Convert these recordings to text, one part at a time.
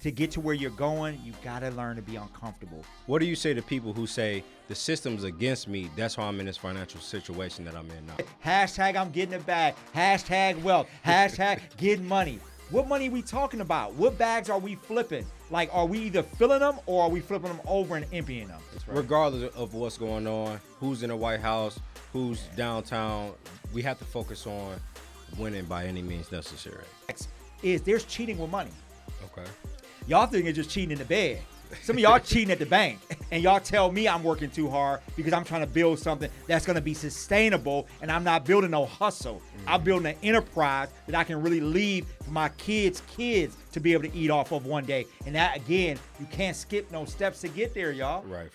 to get to where you're going, you got to learn to be uncomfortable. What do you say to people who say the system's against me? That's why I'm in this financial situation that I'm in now. Hashtag I'm getting it back. Hashtag wealth. Hashtag getting money. What money are we talking about? What bags are we flipping? Like, are we either filling them or are we flipping them over and emptying them? Right. Regardless of what's going on, who's in the White House, who's downtown, we have to focus on winning by any means necessary. There's cheating with money. Okay. Y'all think it's just cheating in the bed. Some of y'all cheating at the bank, and y'all tell me I'm working too hard because I'm trying to build something that's going to be sustainable, and I'm not building no hustle. I'm building an enterprise that I can really leave for my kids' to be able to eat off of one day. And that, again, you can't skip no steps to get there, y'all. Right.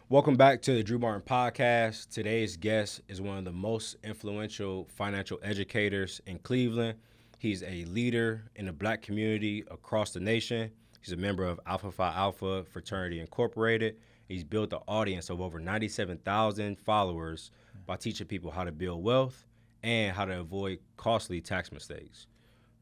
Welcome back to the Drew Martin Podcast. Today's guest is one of the most influential financial educators in Cleveland. He's a leader in the Black community across the nation. He's a member of Alpha Phi Alpha Fraternity Incorporated. He's built an audience of over 97,000 followers by teaching people how to build wealth and how to avoid costly tax mistakes.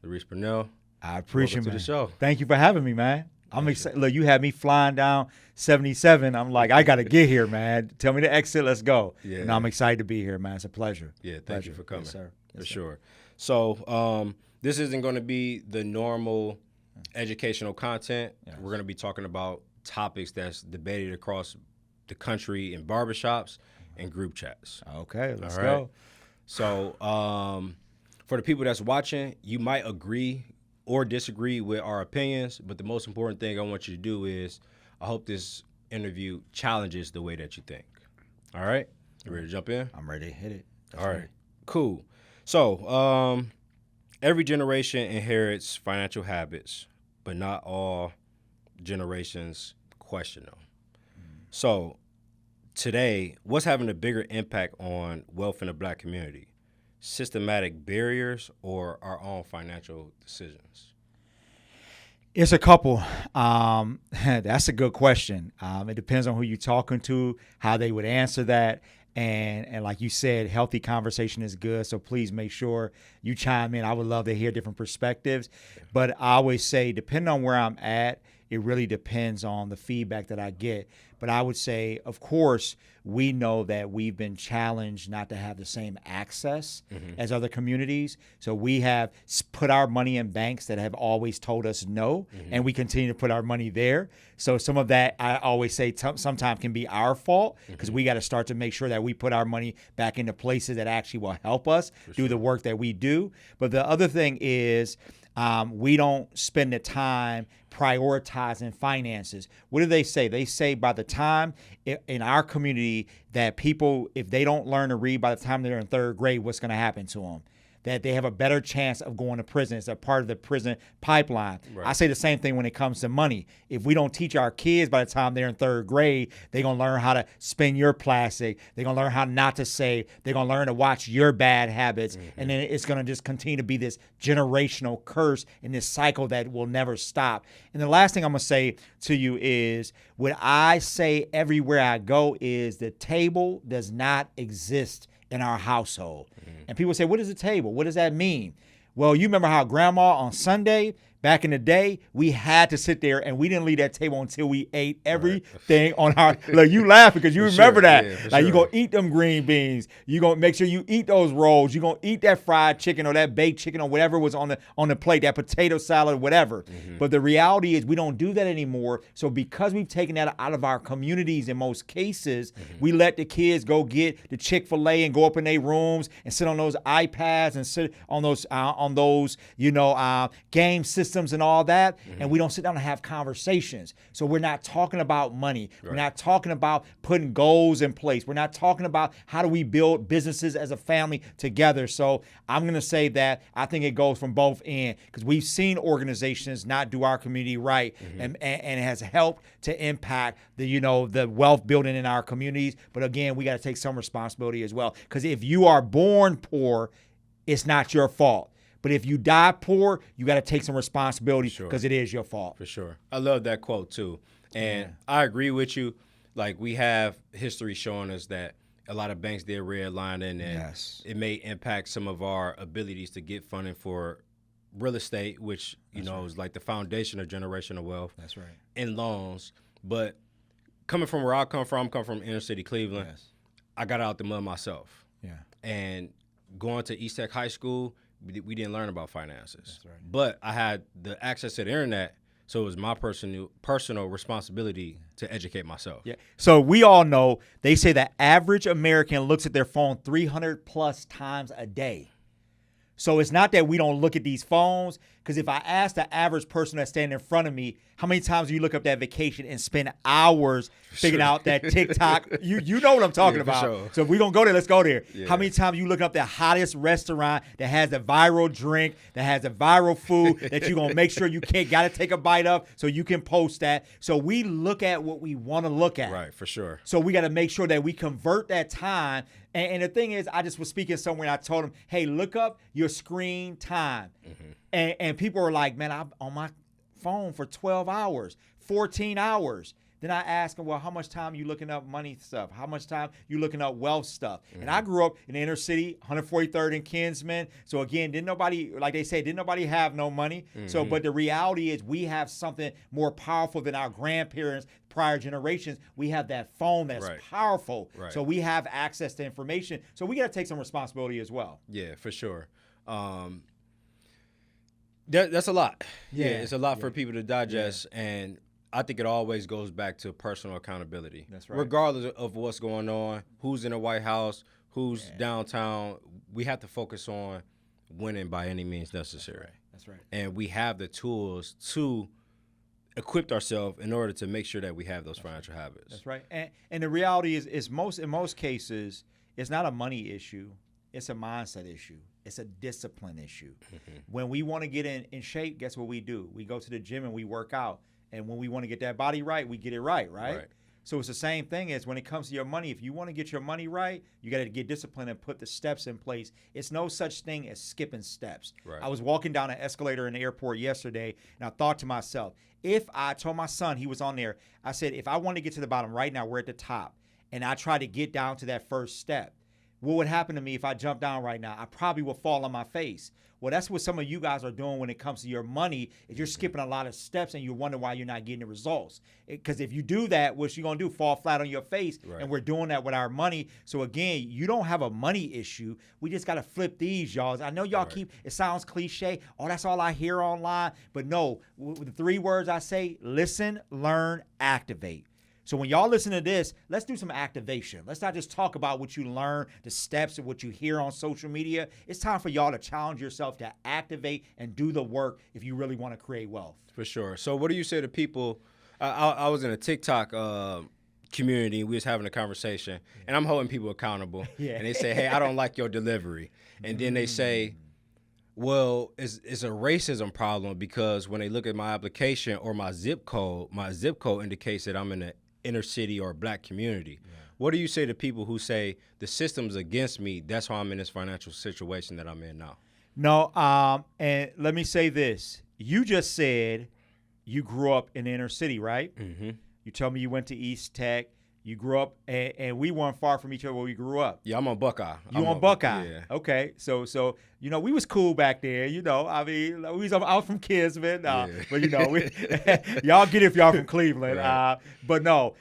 Larese Purnell, I appreciate it, welcome to the show. Thank you for having me, man. I'm excited. Look, you had me flying down 77. I'm like, I got to get here, man. Tell me the exit. Let's go. Yeah. And I'm excited to be here, man. It's a pleasure. Yeah, thank you for coming. Yes, sir. For sure. So this isn't going to be the normal educational content. Yes. We're going to be talking about topics that's debated across the country in barbershops and group chats. Okay, let's go. So for the people that's watching, you might agree or disagree with our opinions, but the most important thing I want you to do is I hope this interview challenges the way that you think. All right? You ready to jump in? I'm ready to hit it. All right, cool. So every generation inherits financial habits, but not all generations question them. So today, what's having a bigger impact on wealth in the Black community? Systematic barriers or our own financial decisions? It's a couple. That's a good question. It depends on who you're talking to, how they would answer that. And like you said, healthy conversation is good. So please make sure you chime in. I would love to hear different perspectives. But I always say, depending on where I'm at, it really depends on the feedback that I get. But I would say, of course, we know that we've been challenged not to have the same access as other communities. So we have put our money in banks that have always told us no, and we continue to put our money there. So some of that, I always say, sometimes can be our fault because we got to start to make sure that we put our money back into places that actually will help us do the work that we do. But the other thing is, we don't spend the time prioritizing finances. What do they say? They say by the time in our community that people, if they don't learn to read by the time they're in third grade, what's going to happen to them? That they have a better chance of going to prison. It's a part of the prison pipeline. Right. I say the same thing when it comes to money. If we don't teach our kids by the time they're in third grade, they're going to learn how to spend your plastic. They're going to learn how not to save. They're going to learn to watch your bad habits. And then it's going to just continue to be this generational curse in this cycle that will never stop. And the last thing I'm going to say to you is what I say everywhere I go is the table does not exist in our household. And people say, what is a table? What does that mean? Well, you remember how grandma on Sunday, back in the day, we had to sit there and we didn't leave that table until we ate everything on our, like you laugh because you remember that. Yeah, like you're going to eat them green beans. You're going to make sure you eat those rolls. You're going to eat that fried chicken or that baked chicken or whatever was on the plate, that potato salad, whatever. But the reality is we don't do that anymore. So because we've taken that out of our communities in most cases, we let the kids go get the Chick-fil-A and go up in their rooms and sit on those iPads and sit on those game systems and all that, and we don't sit down and have conversations. So we're not talking about money. Right. We're not talking about putting goals in place. We're not talking about how do we build businesses as a family together. So I'm going to say that I think it goes from both ends because we've seen organizations not do our community right, and it has helped to impact the wealth building in our communities. But again, we got to take some responsibility as well because if you are born poor, it's not your fault. But if you die poor, you got to take some responsibility because it is your fault. For sure. I love that quote, too. And I agree with you. Like, we have history showing us that a lot of banks did redlining, and it may impact some of our abilities to get funding for real estate, which, you know, is like the foundation of generational wealth. That's right. And loans. But coming from where I come from inner city Cleveland, I got out the mud myself. Yeah. And going to East Tech High School, we didn't learn about finances. That's right. But I had the access to the internet, so it was my personal responsibility to educate myself. Yeah. So we all know they say the average American looks at their phone 300 plus times a day. So it's not that we don't look at these phones, because if I ask the average person that's standing in front of me, how many times do you look up that vacation and spend hours figuring out that TikTok? You know what I'm talking about. Sure. So if we're going to go there, let's go there. Yeah. How many times you look up the hottest restaurant that has the viral drink, that has the viral food that you're going to make sure you got to take a bite of so you can post that. So we look at what we want to look at. Right, for sure. So we got to make sure that we convert that time. And the thing is, I just was speaking somewhere and I told them, hey, look up your screen time. And people were like, man, I'm on my phone for 12 hours, 14 hours. Then I asked them, well, how much time you looking up money stuff? How much time you looking up wealth stuff? And I grew up in the inner city, 143rd and Kinsman. So again, didn't nobody have no money. So, but the reality is we have something more powerful than our grandparents, prior generations. We have that phone that's powerful. Right. So we have access to information. So we got to take some responsibility as well. Yeah, for sure. That's a lot. Yeah, it's a lot for people to digest. And I think it always goes back to personal accountability. That's right. Regardless of what's going on, who's in the White House, who's downtown, we have to focus on winning by any means necessary. That's right. And we have the tools to equip ourselves in order to make sure that we have those financial habits. That's right. And the reality is in most cases, it's not a money issue. It's a mindset issue. It's a discipline issue. When we want to get in shape, guess what we do? We go to the gym and we work out. And when we want to get that body right, we get it right? So it's the same thing as when it comes to your money. If you want to get your money right, you got to get disciplined and put the steps in place. It's no such thing as skipping steps. Right. I was walking down an escalator in the airport yesterday, and I thought to myself, if I told my son, he was on there, I said, if I want to get to the bottom right now, we're at the top, and I try to get down to that first step, what would happen to me if I jump down right now? I probably will fall on my face. Well, that's what some of you guys are doing when it comes to your money, is you're skipping a lot of steps and you wonder why you're not getting the results. Because if you do that, what you're going to do, fall flat on your face, and we're doing that with our money. So again, you don't have a money issue. We just got to flip these, y'all. I know y'all it sounds cliche. Oh, that's all I hear online. But no, with the 3 words I say, listen, learn, activate. So when y'all listen to this, let's do some activation. Let's not just talk about what you learn, the steps of what you hear on social media. It's time for y'all to challenge yourself to activate and do the work if you really want to create wealth. For sure. So what do you say to people? I was in a TikTok community. We was having a conversation, and I'm holding people accountable. And they say, hey, I don't like your delivery. And then they say, well, it's a racism problem because when they look at my application or my zip code indicates that I'm in an inner city or black community. What do you say to people who say the system's against me, that's why I'm in this financial situation that I'm in now? No, and let me say this. You just said you grew up in the inner city, right? You told me you went to East Tech. You grew up, and we weren't far from each other where we grew up. Yeah, I'm on Buckeye. You on Buckeye? Yeah. Okay, so you know we was cool back there. You know, I mean, I was from Kinsman, but you know, y'all get it if y'all from Cleveland. Right. But no,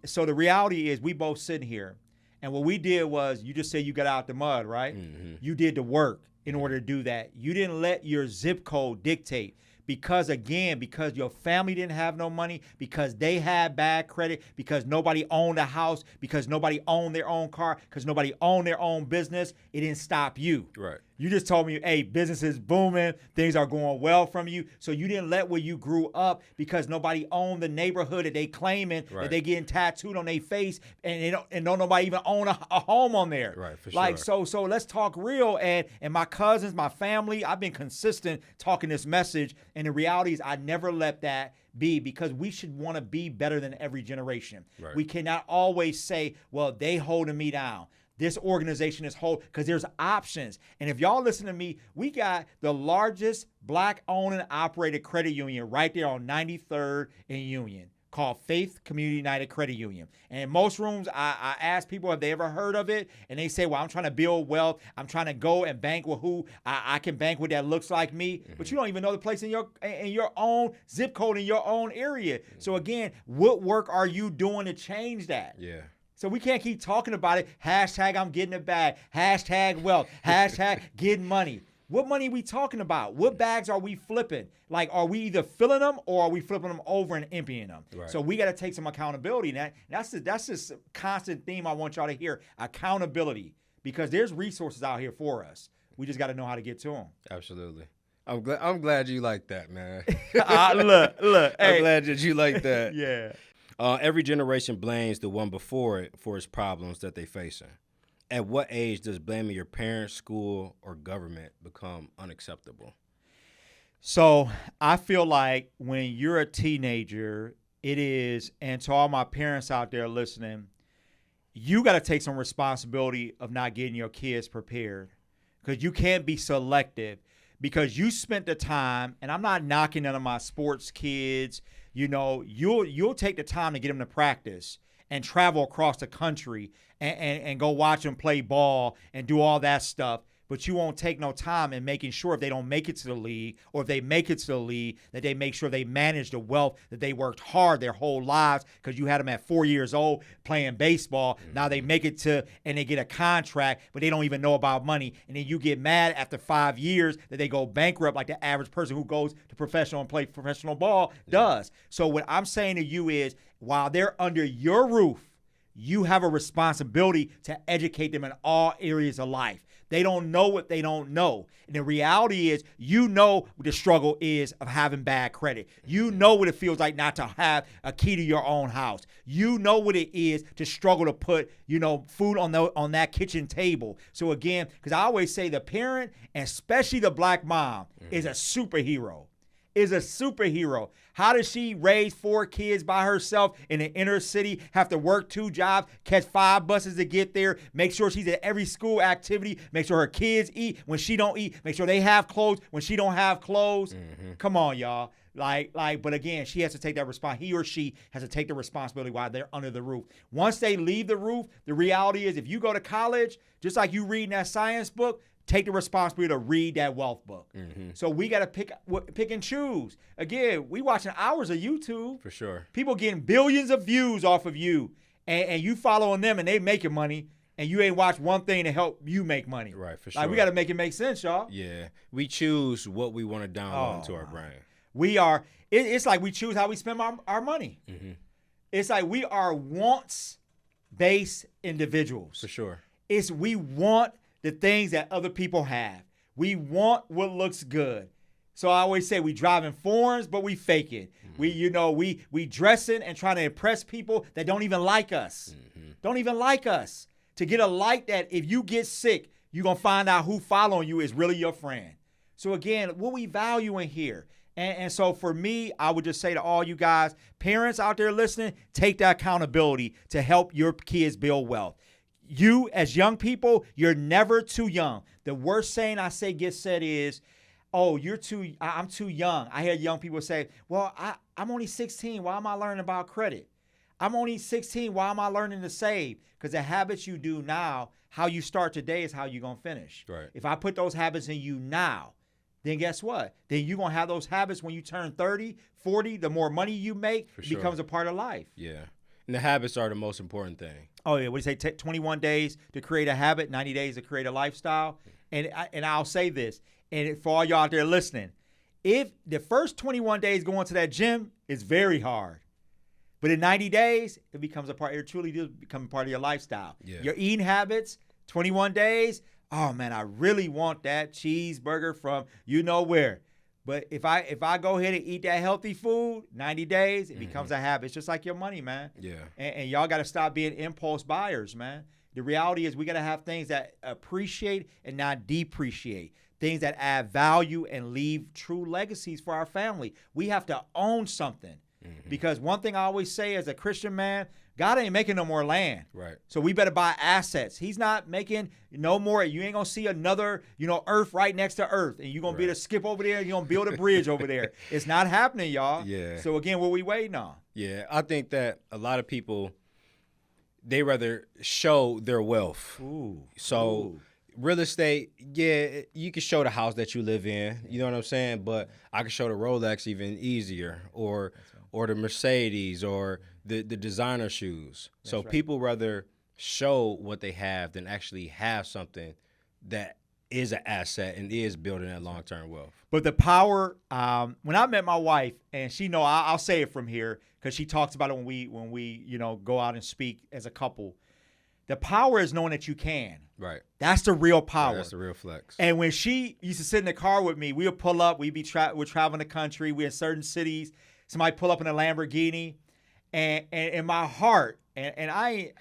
so the reality is we both sitting here, and what we did was you just said you got out the mud, right? You did the work in order to do that. You didn't let your zip code dictate. Because your family didn't have no money, because they had bad credit, because nobody owned a house, because nobody owned their own car, because nobody owned their own business, it didn't stop you. Right. You just told me, hey, business is booming, things are going well from you. So you didn't let where you grew up because nobody owned the neighborhood that they claiming, that they getting tattooed on their face, and don't nobody even own a home on there. Right, for like, sure. So let's talk real. And my cousins, my family, I've been consistent talking this message. And the reality is I never let that be, because we should want to be better than every generation. Right. We cannot always say, well, they holding me down. This organization is whole, because there's options. And if y'all listen to me, we got the largest black owned and operated credit union right there on 93rd and Union. called Faith Community United Credit Union. And in most rooms, I ask people if they ever heard of it, and they say, well, I'm trying to build wealth. I'm trying to go and bank with who I can bank with that looks like me. But you don't even know the place in your own zip code, in your own area. So again, what work are you doing to change that? Yeah. So we can't keep talking about it. Hashtag I'm getting it back. Hashtag wealth. Hashtag getting money. What money are we talking about? What bags are we flipping? Like, are we either filling them or are we flipping them over and emptying them? Right. So we got to take some accountability. And that's this constant theme I want y'all to hear: accountability. Because there's resources out here for us. We just got to know how to get to them. Absolutely. I'm glad you like that, man. Look. I'm glad that you like that. Yeah. Every generation blames the one before it for its problems that they facing. At what age does blaming your parents, school, or government become unacceptable? So I feel like when you're a teenager, it is, and to all my parents out there listening, you got to take some responsibility of not getting your kids prepared, because you can't be selective, because you spent the time, and I'm not knocking none of my sports kids. You know, you'll take the time to get them to practice and travel across the country and go watch them play ball and do all that stuff. But you won't take no time in making sure if they don't make it to the league, or if they make it to the league, that they make sure they manage the wealth that they worked hard their whole lives, because you had them at 4 years old playing baseball. Now they make it to, and they get a contract, but they don't even know about money. And then you get mad after 5 years that they go bankrupt, like the average person who goes to professional and play professional ball does. So what I'm saying to you is, while they're under your roof, you have a responsibility to educate them in all areas of life. They don't know what they don't know. And the reality is, you know what the struggle is of having bad credit. You know what it feels like not to have a key to your own house. You know what it is to struggle to put, food on that kitchen table. So again, because I always say the parent, and especially the black mom, is a superhero. How does she raise 4 kids by herself in the inner city, have to work 2 jobs, catch 5 buses to get there, make sure she's at every school activity, make sure her kids eat when she don't eat, make sure they have clothes when she don't have clothes? Come on, y'all. But again, she has to take that he or she has to take the responsibility while they're under the roof. Once they leave the roof, the reality is, if you go to college, just like you reading that science book, take the responsibility to read that wealth book. So we got to pick and choose. Again, we watching hours of YouTube. For sure. People getting billions of views off of you, and you following them, and they making money, and you ain't watched one thing to help you make money. Right, for sure. Like, we got to make it make sense, y'all. Yeah. We choose what we want to download into our brain. We are, it's like we choose how we spend our money. It's like we are wants-based individuals. For sure. We want the things that other people have. We want what looks good. So I always say we driving foreigns, but we fake it. We dressing and trying to impress people that don't even like us. Don't even like us. To get a like that, if you get sick, you're going to find out who following you is really your friend. So again, what we valuing here? And so for me, I would just say to all you guys, parents out there listening, take that accountability to help your kids build wealth. You, as young people, you're never too young. The worst saying I say gets said is, oh, I'm too young. I hear young people say, well, I'm only 16. Why am I learning about credit? I'm only 16. Why am I learning to save? Because the habits you do now, how you start today is how you're going to finish. Right. If I put those habits in you now, then guess what? Then you're going to have those habits when you turn 30, 40. The more money you make, it becomes a part of life. Yeah. And the habits are the most important thing. Oh, yeah. What do you say? 21 days to create a habit, 90 days to create a lifestyle. And I'll say this, and for all y'all out there listening, if the first 21 days going to that gym is very hard, but in 90 days, it becomes a part, it truly does become a part of your lifestyle. Yeah. Your eating habits, 21 days, oh man, I really want that cheeseburger from you know where. But if I go ahead and eat that healthy food, 90 days, it becomes a habit. It's just like your money, man. Yeah. And y'all got to stop being impulse buyers, man. The reality is we got to have things that appreciate and not depreciate, things that add value and leave true legacies for our family. We have to own something. Because one thing I always say as a Christian man, God ain't making no more land. Right. So we better buy assets. He's not making no more. You ain't going to see another, earth right next to earth. And you're going to be able to skip over there and you're going to build a bridge over there. It's not happening, y'all. Yeah. So again, what we waiting on? Yeah. I think that a lot of people, they rather show their wealth. Ooh. So real estate, yeah, you can show the house that you live in. You know what I'm saying? But I can show the Rolex even easier, or the Mercedes, or the designer shoes. So right. people rather show what they have than actually have something that is an asset and is building that long-term wealth. But the power, when I met my wife, and she know, I'll say it from here because she talks about it when we go out and speak as a couple. The power is knowing that you can. Right. That's the real power. Right, that's the real flex. And when she used to sit in the car with me, we would pull up. We're traveling the country. We're in certain cities. Somebody pull up in a Lamborghini, and in my heart, and I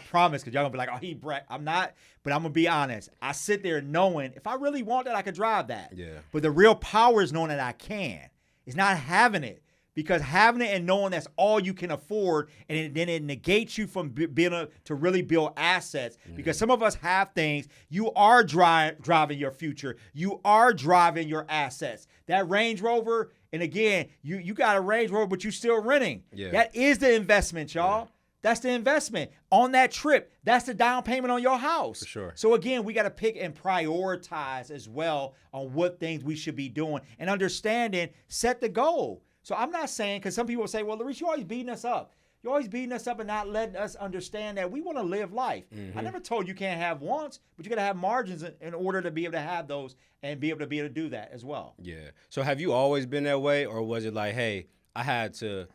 promise, because y'all gonna be like, oh, he brat. I'm not, but I'm gonna be honest. I sit there knowing if I really want that, I could drive that. Yeah. But the real power is knowing that I can. It's not having it. Because having it and knowing that's all you can afford, and then it negates you from being able to really build assets. Because some of us have things. You are driving your future. You are driving your assets. That Range Rover, and again, you got a Range Rover, but you still renting. Yeah. That is the investment, y'all. Yeah. That's the investment. On that trip, that's the down payment on your house. For sure. So again, we got to pick and prioritize as well on what things we should be doing. And understanding, set the goal. So I'm not saying, because some people say, well, Larese, you're always beating us up. You're always beating us up and not letting us understand that we want to live life. I never told you can't have wants, but you got to have margins in order to be able to have those and be able to do that as well. Yeah. So have you always been that way, or was it like, hey, I had to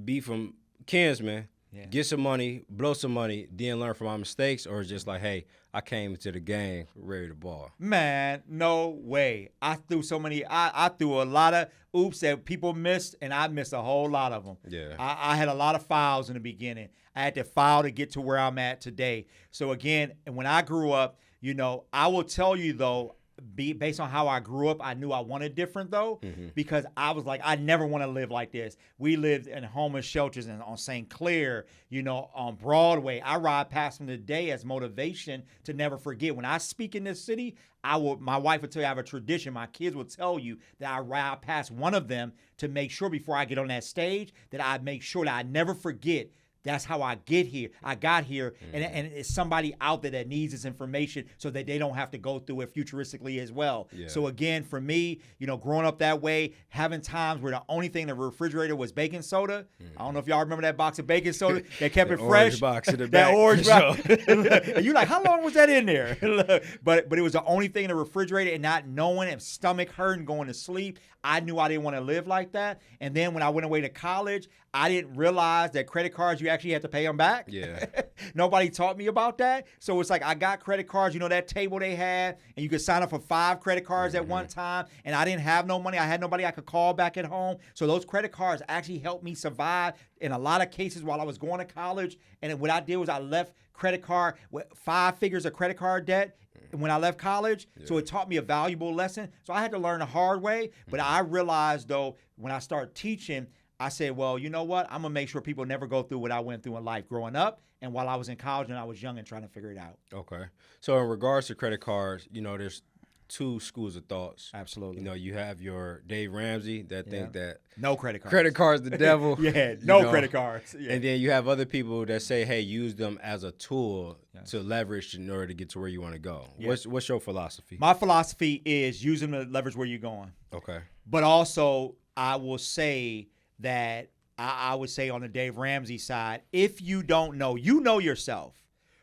be from kinsman, get some money, blow some money, then learn from my mistakes, or just like, hey, I came into the game ready to ball? Man, no way. I threw I threw a lot of oops that people missed, and I missed a whole lot of them. Yeah. I had a lot of fouls in the beginning. I had to foul to get to where I'm at today. So again, when I grew up, I will tell you though, based on how I grew up, I knew I wanted different though, because I was like, I never want to live like this. We lived in homeless shelters and on St. Clair, on Broadway. I ride past them today as motivation to never forget. When I speak in this city, my wife would tell you I have a tradition. My kids will tell you that I ride past one of them to make sure before I get on that stage that I make sure that I never forget. That's how I got here, and it's somebody out there that needs this information so that they don't have to go through it futuristically as well. Yeah. So again, for me, growing up that way, having times where the only thing in the refrigerator was baking soda. I don't know if y'all remember that box of baking soda. They kept it fresh. Box in the that back. Orange box. And you're like, how long was that in there? But it was the only thing in the refrigerator, and not knowing it, stomach hurting, going to sleep. I knew I didn't want to live like that. And then when I went away to college, I didn't realize that credit cards, you actually had to pay them back. Yeah. Nobody taught me about that. So it's like I got credit cards, that table they had, and you could sign up for 5 credit cards at one time. And I didn't have no money. I had nobody I could call back at home. So those credit cards actually helped me survive in a lot of cases while I was going to college. And what I did was I left credit card with 5 figures of credit card debt when I left college. Yeah. So it taught me a valuable lesson. So I had to learn the hard way. But I realized, though, when I started teaching, I said, well, you know what? I'm going to make sure people never go through what I went through in life growing up and while I was in college and I was young and trying to figure it out. Okay. So in regards to credit cards, there's 2 schools of thoughts. Absolutely. You have your Dave Ramsey that think that no credit cards. Credit cards the devil. No credit cards. Yeah. And then you have other people that say, hey, use them as a tool to leverage in order to get to where you want to go. Yes. What's your philosophy? My philosophy is use them to leverage where you're going. Okay. But also, I will say that I would say on the Dave Ramsey side, if you don't know, you know yourself.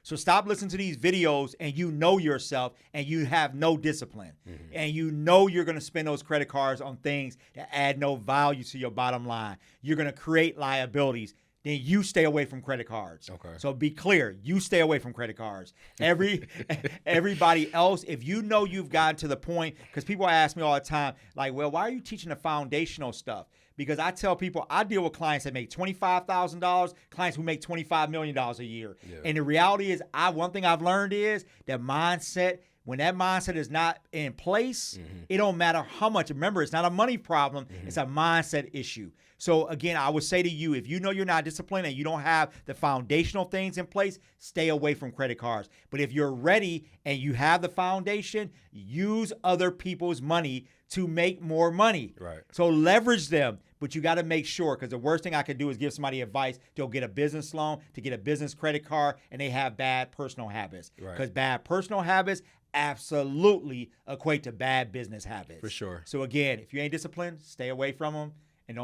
So stop listening to these videos and you know yourself and you have no discipline. And you know you're going to spend those credit cards on things that add no value to your bottom line. You're going to create liabilities. Then you stay away from credit cards. Okay. So be clear, you stay away from credit cards. Everybody else, if you know you've gotten to the point, because people ask me all the time, like, well, why are you teaching the foundational stuff? Because I tell people I deal with clients that make $25,000, clients who make $25 million a year. Yeah. And the reality is, one thing I've learned is that mindset When that mindset is not in place, it don't matter how much. Remember, it's not a money problem. It's a mindset issue. So again, I would say to you, if you know you're not disciplined and you don't have the foundational things in place, stay away from credit cards. But if you're ready and you have the foundation, use other people's money to make more money. Right. So leverage them, but you got to make sure, because the worst thing I could do is give somebody advice to go get a business loan, to get a business credit card, and they have bad personal habits. Right. Because bad personal habits absolutely equate to bad business habits. For sure. So again, if you ain't disciplined, stay away from them, and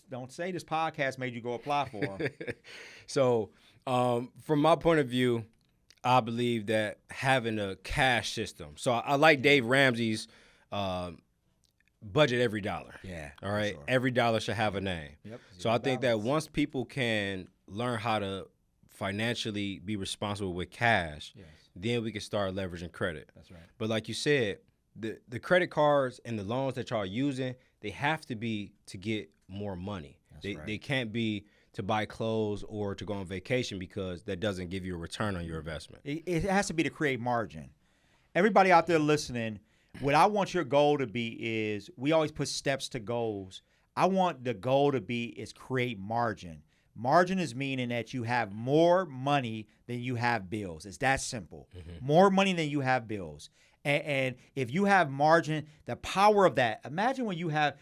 don't say this podcast made you go apply for them. So from my point of view, I believe that having a cash system. So I like Dave Ramsey's budget every dollar. Yeah. All right. Sure. Every dollar should have a name. Yep. So I think that once people can learn how to financially be responsible with cash, Yes. then we can start leveraging credit. That's right. But like you said, the credit cards and the loans that y'all are using, they have to be to get more money. They can't be to buy clothes or to go on vacation, because that doesn't give you a return on your investment. It has to be to create margin. Everybody out there listening, what I want your goal to be is, we always put steps to goals. I want the goal to be is create margin. Margin is meaning that you have more money than you have bills. It's that simple. More money than you have bills. And if you have margin, the power of that, imagine when you have,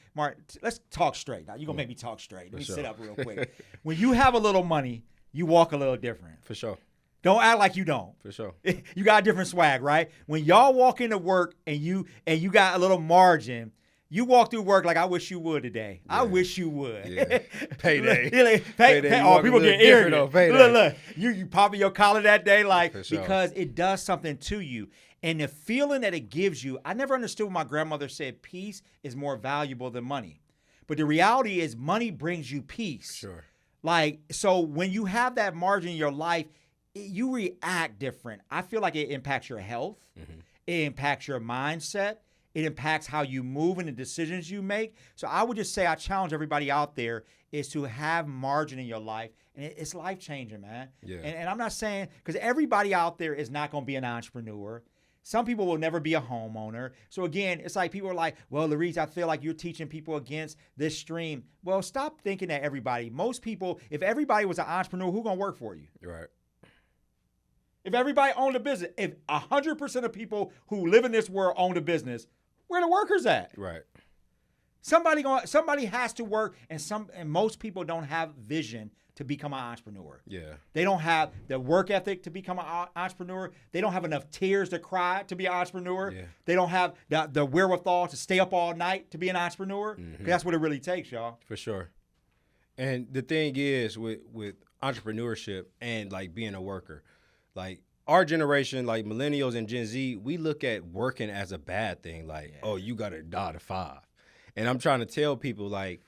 let's talk straight. Now, you're going to make me talk straight. Let me sit up real quick. When you have a little money, you walk a little different. For sure. Don't act like you don't. For sure. You got a different swag, right? When y'all walk into work and you got a little margin, you walk through work like, I wish you would today. Yeah. I wish you would. Yeah. Payday. Payday. Oh, people get arrogant. Look. You popping your collar that day, like, sure. Because it does something to you. And the feeling that it gives you, I never understood when my grandmother said peace is more valuable than money. But the reality is money brings you peace. Sure. Like, so when you have that margin in your life, you react different. I feel like it impacts your health. It impacts your mindset. It impacts how you move and the decisions you make. So I would just say, I challenge everybody out there is to have margin in your life. And it's life-changing, man. Yeah. And I'm not saying, because everybody out there is not going to be an entrepreneur. Some people will never be a homeowner. So again, it's like people are like, well, Larese, I feel like you're teaching people against this stream. Well, stop thinking that everybody. Most people, if everybody was an entrepreneur, who's going to work for you? Right. If everybody owned a business, if 100% of people who live in this world owned a business, where are the workers at? Right. Somebody has to work, and most people don't have vision to become an entrepreneur. Yeah. They don't have the work ethic to become an entrepreneur. They don't have enough tears to cry to be an entrepreneur. Yeah. They don't have the wherewithal to stay up all night to be an entrepreneur. 'Cause that's what it really takes, y'all. For sure. And the thing is with entrepreneurship and like being a worker, like our generation, like millennials and Gen Z, we look at working as a bad thing. Like, oh, you got to 9 to 5. And I'm trying to tell people, like,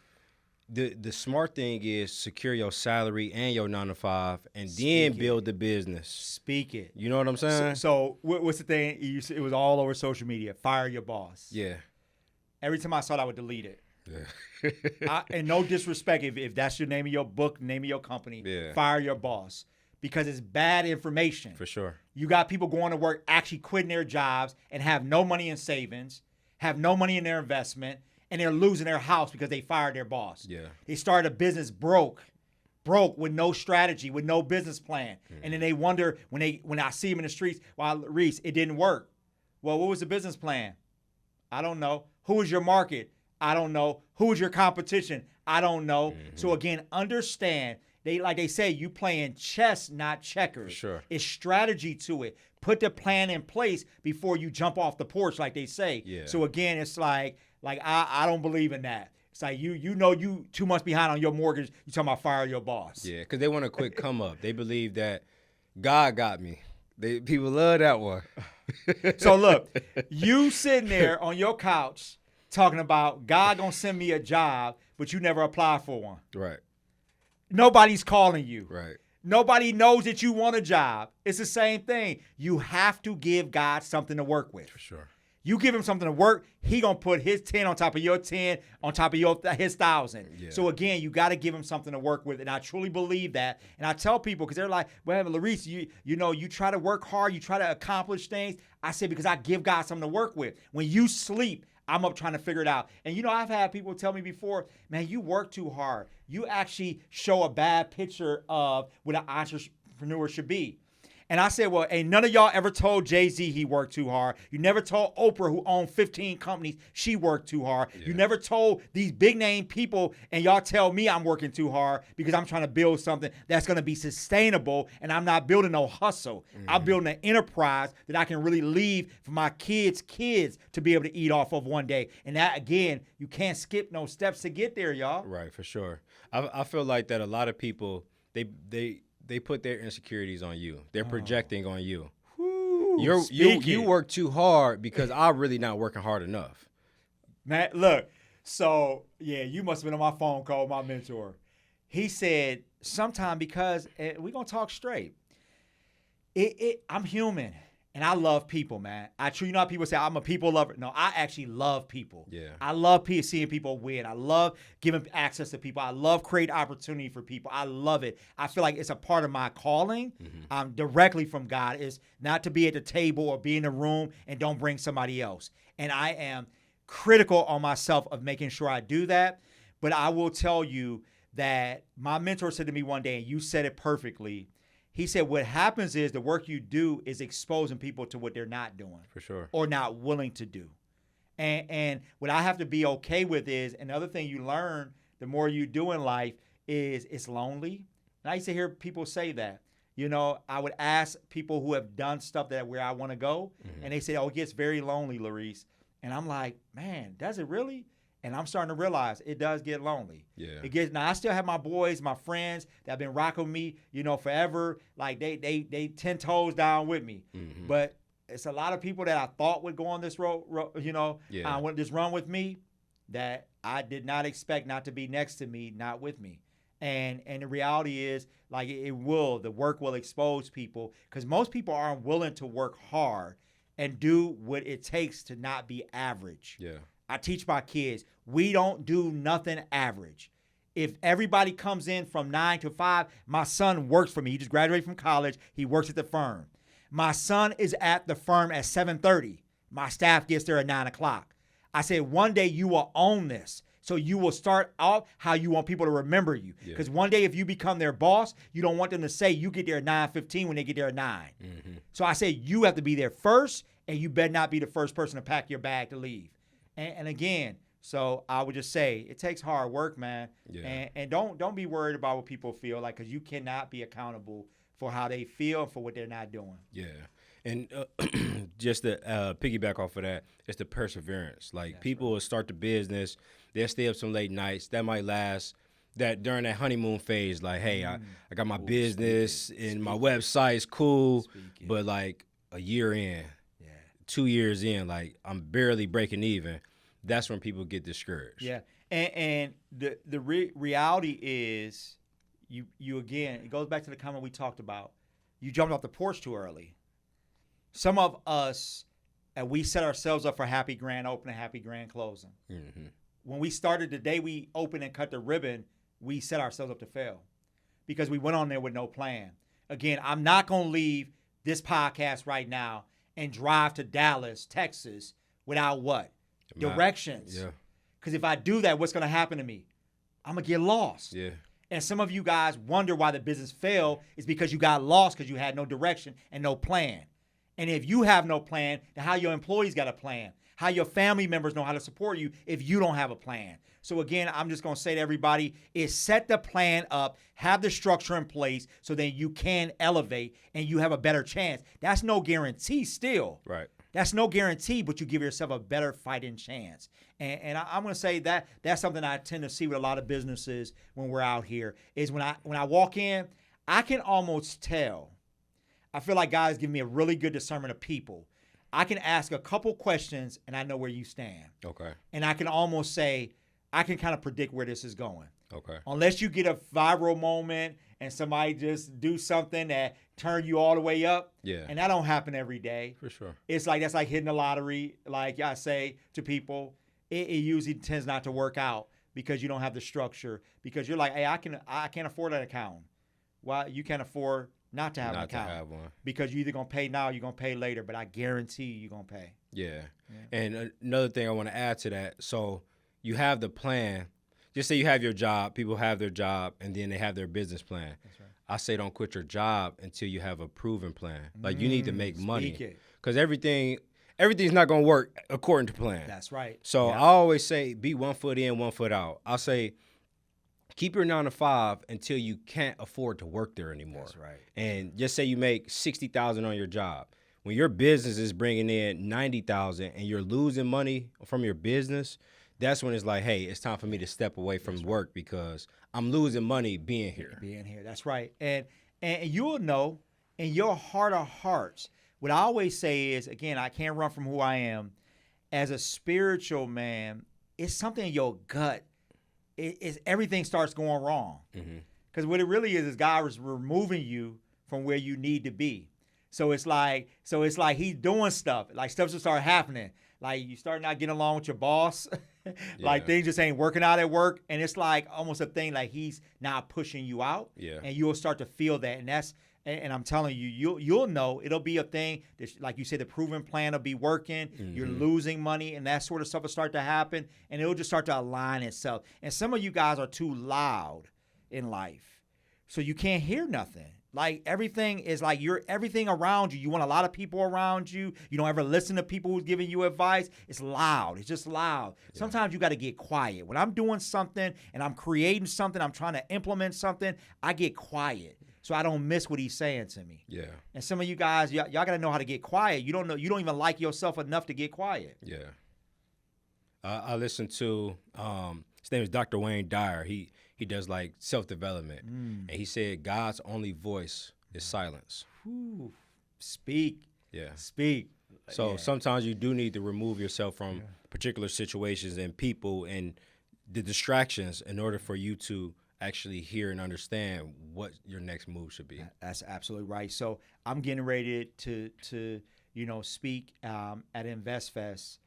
the smart thing is secure your salary and your 9 to 5, and then build the business. Speak it. You know what I'm saying? So what's the thing? It was all over social media. Fire your boss. Yeah. Every time I saw it, I would delete it. Yeah. And no disrespect, if that's your name of your book, name of your company, fire your boss. Because it's bad information. For sure. You got people going to work actually quitting their jobs and have no money in savings, have no money in their investment, and they're losing their house because they fired their boss. Yeah. They started a business broke with no strategy, with no business plan. And then they wonder when I see them in the streets, well, Reese, it didn't work. Well, what was the business plan? I don't know. Who was your market? I don't know. Who was your competition? I don't know. So again, understand. Like they say, you playing chess, not checkers. For sure. It's strategy to it. Put the plan in place before you jump off the porch, like they say. Yeah. So again, it's like I don't believe in that. It's like you know you 2 months behind on your mortgage. You talking about fire your boss. Yeah, because they want a quick come up. They believe that God got me. People love that one. So look, you sitting there on your couch talking about God gonna send me a job, but you never apply for one. Right. Nobody's calling you. Right. Nobody knows that you want a job. It's the same thing. You have to give God something to work with. For sure. You give him something to work, he gonna put his 10 on top of your 10, on top of his 1,000. Yeah. So again, you got to give him something to work with, and I truly believe that. And I tell people because they're like, "Well, Larese, you try to work hard, you try to accomplish things." I say because I give God something to work with. When you sleep, I'm up trying to figure it out. And I've had people tell me before, "Man, you work too hard. You actually show a bad picture of what an entrepreneur should be." And I said, well, ain't none of y'all ever told Jay-Z he worked too hard. You never told Oprah, who owned 15 companies, she worked too hard. Yeah. You never told these big name people, and y'all tell me I'm working too hard because I'm trying to build something that's going to be sustainable, and I'm not building no hustle. Mm-hmm. I'm building an enterprise that I can really leave for my kids' to be able to eat off of one day. And that, again, you can't skip no steps to get there, y'all. Right, for sure. I feel like that a lot of people, they put their insecurities on you. They're projecting on you. You work too hard because I'm really not working hard enough. Man, look. So, yeah, you must have been on my phone call with my mentor. He said, sometime because we're going to talk straight. I'm human. And I love people, man. How people say I'm a people lover. No, I actually love people. Yeah. I love seeing people win. I love giving access to people. I love creating opportunity for people. I love it. I feel like it's a part of my calling directly from God is not to be at the table or be in the room and don't bring somebody else. And I am critical on myself of making sure I do that. But I will tell you that my mentor said to me one day, and you said it perfectly, he said, what happens is the work you do is exposing people to what they're not doing. For sure. Or not willing to do. And what I have to be okay with is, another thing you learn the more you do in life is it's lonely. And I used to hear people say that. I would ask people who have done stuff that where I want to go, and they say, oh, it gets very lonely, Larese. And I'm like, man, does it really? And I'm starting to realize it does get lonely. Yeah. Now I still have my boys, my friends that have been rocking with me, forever. Like they 10 toes down with me. Mm-hmm. But it's a lot of people that I thought would go on this road, went this run with me that I did not expect not to be next to me, not with me. And the reality is, like, the work will expose people because most people aren't willing to work hard and do what it takes to not be average. Yeah. I teach my kids, we don't do nothing average. If everybody comes in from 9 to 5, my son works for me. He just graduated from college. He works at the firm. My son is at the firm at 7:30. My staff gets there at 9 o'clock. I said, one day you will own this. So you will start out how you want people to remember you. Because one day if you become their boss, you don't want them to say you get there at 9:15 when they get there at 9. Mm-hmm. So I said, you have to be there first, and you better not be the first person to pack your bag to leave. And again, so I would just say it takes hard work, man. Yeah. And don't be worried about what people feel like, because you cannot be accountable for how they feel and for what they're not doing. Yeah. And just to piggyback off of that, it's the perseverance. Like, that's people will start the business, they'll stay up some late nights. That might last that during that honeymoon phase. Like, hey, I got my business and my website's cool, but like a year in, 2 years in, like I'm barely breaking even. That's when people get discouraged. Yeah, and the reality is, you again, it goes back to the comment we talked about. You jumped off the porch too early. Some of us, and we set ourselves up for happy grand opening, happy grand closing. Mm-hmm. When we started the day we opened and cut the ribbon, we set ourselves up to fail because we went on there with no plan. Again, I'm not going to leave this podcast right now and drive to Dallas, Texas without what? Directions. Yeah. Because if I do that, what's going to happen to me? I'm going to get lost. Yeah. And some of you guys wonder why the business failed is because you got lost because you had no direction and no plan. And if you have no plan, then how your employees got a plan? How your family members know how to support you if you don't have a plan? So again, I'm just going to say to everybody is set the plan up, have the structure in place so that you can elevate and you have a better chance. That's no guarantee still. Right. That's no guarantee, but you give yourself a better fighting chance. And I'm going to say that that's something I tend to see with a lot of businesses when we're out here is when I walk in, I can almost tell. I feel like God has given me a really good discernment of people. I can ask a couple questions and I know where you stand. Okay. And I can almost say, I can kind of predict where this is going. Okay. Unless you get a viral moment and somebody just do something that turn you all the way up. Yeah. And that don't happen every day. For sure. It's like that's like hitting the lottery. Like I say to people, it usually tends not to work out because you don't have the structure. Because you're like, hey, I can't afford an account. Why you can't afford not to have an account? Not to have one. Because you're either gonna pay now, or you're gonna pay later. But I guarantee you're gonna pay. Yeah. And another thing I want to add to that. So you have the plan. Just say you have your job. People have their job, and then they have their business plan. That's right. I say don't quit your job until you have a proven plan. Like you need to make money Speak it. because everything's not going to work according to plan. That's right. So Yeah. I always say be 1 foot in, 1 foot out. I'll say keep your 9 to 5 until you can't afford to work there anymore. That's right. And just say you make $60,000 on your job. When your business is bringing in $90,000 and you're losing money from your business, that's when it's like, hey, it's time for me to step away from work because I'm losing money being here. That's right. And you'll know in your heart of hearts, what I always say is, again, I can't run from who I am. As a spiritual man, it's something in your gut. Everything starts going wrong. Because what it really is God is removing you from where you need to be. So it's like he's doing stuff. Like stuff just start happening. Like you start not getting along with your boss. Like things just ain't working out at work. And it's like almost a thing like he's now pushing you out. Yeah. And you'll start to feel that. And I'm telling you, you'll know it'll be a thing that, like you said, the proven plan will be working. You're losing money and that sort of stuff will start to happen. And it'll just start to align itself. And some of you guys are too loud in life. So you can't hear nothing. Like everything is like everything around you. You want a lot of people around you. You don't ever listen to people who's giving you advice. It's loud. It's just loud. Yeah. Sometimes you got to get quiet. When I'm doing something and I'm creating something, I'm trying to implement something, I get quiet so I don't miss what he's saying to me. Yeah. And some of you guys, y'all got to know how to get quiet. You don't even like yourself enough to get quiet. Yeah. I listened to his name is Dr. Wayne Dyer. He does like self-development. And he said God's only voice is silence. Ooh, speak. Yeah. Speak. So sometimes you do need to remove yourself from particular situations and people and the distractions in order for you to actually hear and understand what your next move should be. That's absolutely right. So I'm getting ready to speak at InvestFest,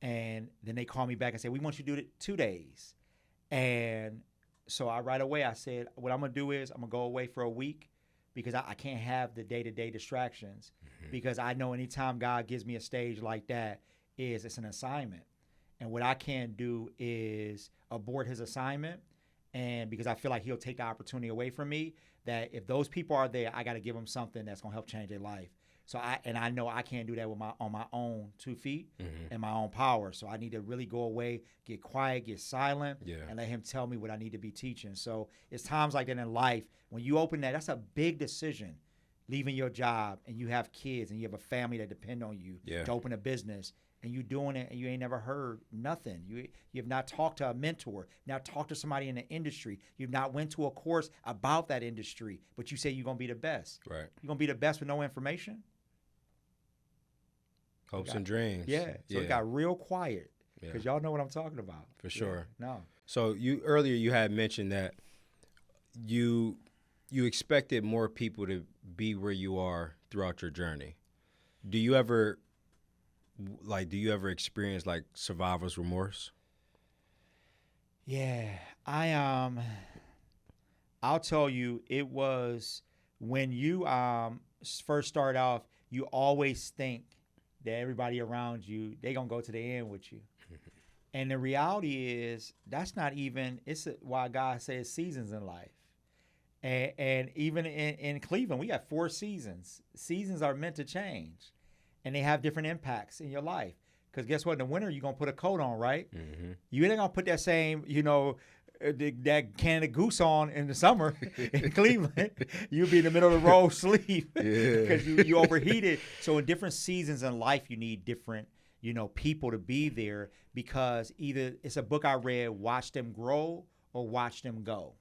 and then they call me back and say, we want you to do it 2 days. And so right away I said, what I'm going to do is I'm going to go away for a week because I can't have the day-to-day distractions because I know anytime God gives me a stage like that it's an assignment. And what I can't do is abort his assignment. And because I feel like he'll take the opportunity away from me, that if those people are there, I got to give them something that's going to help change their life. So I know I can't do that on my own 2 feet and my own power. So I need to really go away, get quiet, get silent, and let him tell me what I need to be teaching. So it's times like that in life when you open that's a big decision, leaving your job and you have kids and you have a family that depend on you to open a business. And you doing it and you ain't never heard nothing. You have not talked to a mentor, not talked to somebody in the industry. You've not went to a course about that industry, but you say you're going to be the best. Right. You're going to be the best with no information? Hopes and dreams. Yeah. So it got real quiet because y'all know what I'm talking about. For sure. No. So earlier you had mentioned that you expected more people to be where you are throughout your journey. Do you ever experience like survivor's remorse? Yeah, I'll tell you, it was when you first start off, you always think that everybody around you, they gonna go to the end with you. And the reality is that's not even, why God says seasons in life. And even in Cleveland, we got 4 seasons. Seasons are meant to change. And they have different impacts in your life. Because guess what? In the winter, you're going to put a coat on, right? You ain't going to put that same, that Canada Goose on in the summer in Cleveland. You'll be in the middle of the road sleep because you overheated. So in different seasons in life, you need different, people to be there because either it's a book I read, Watch Them Grow or Watch Them Go.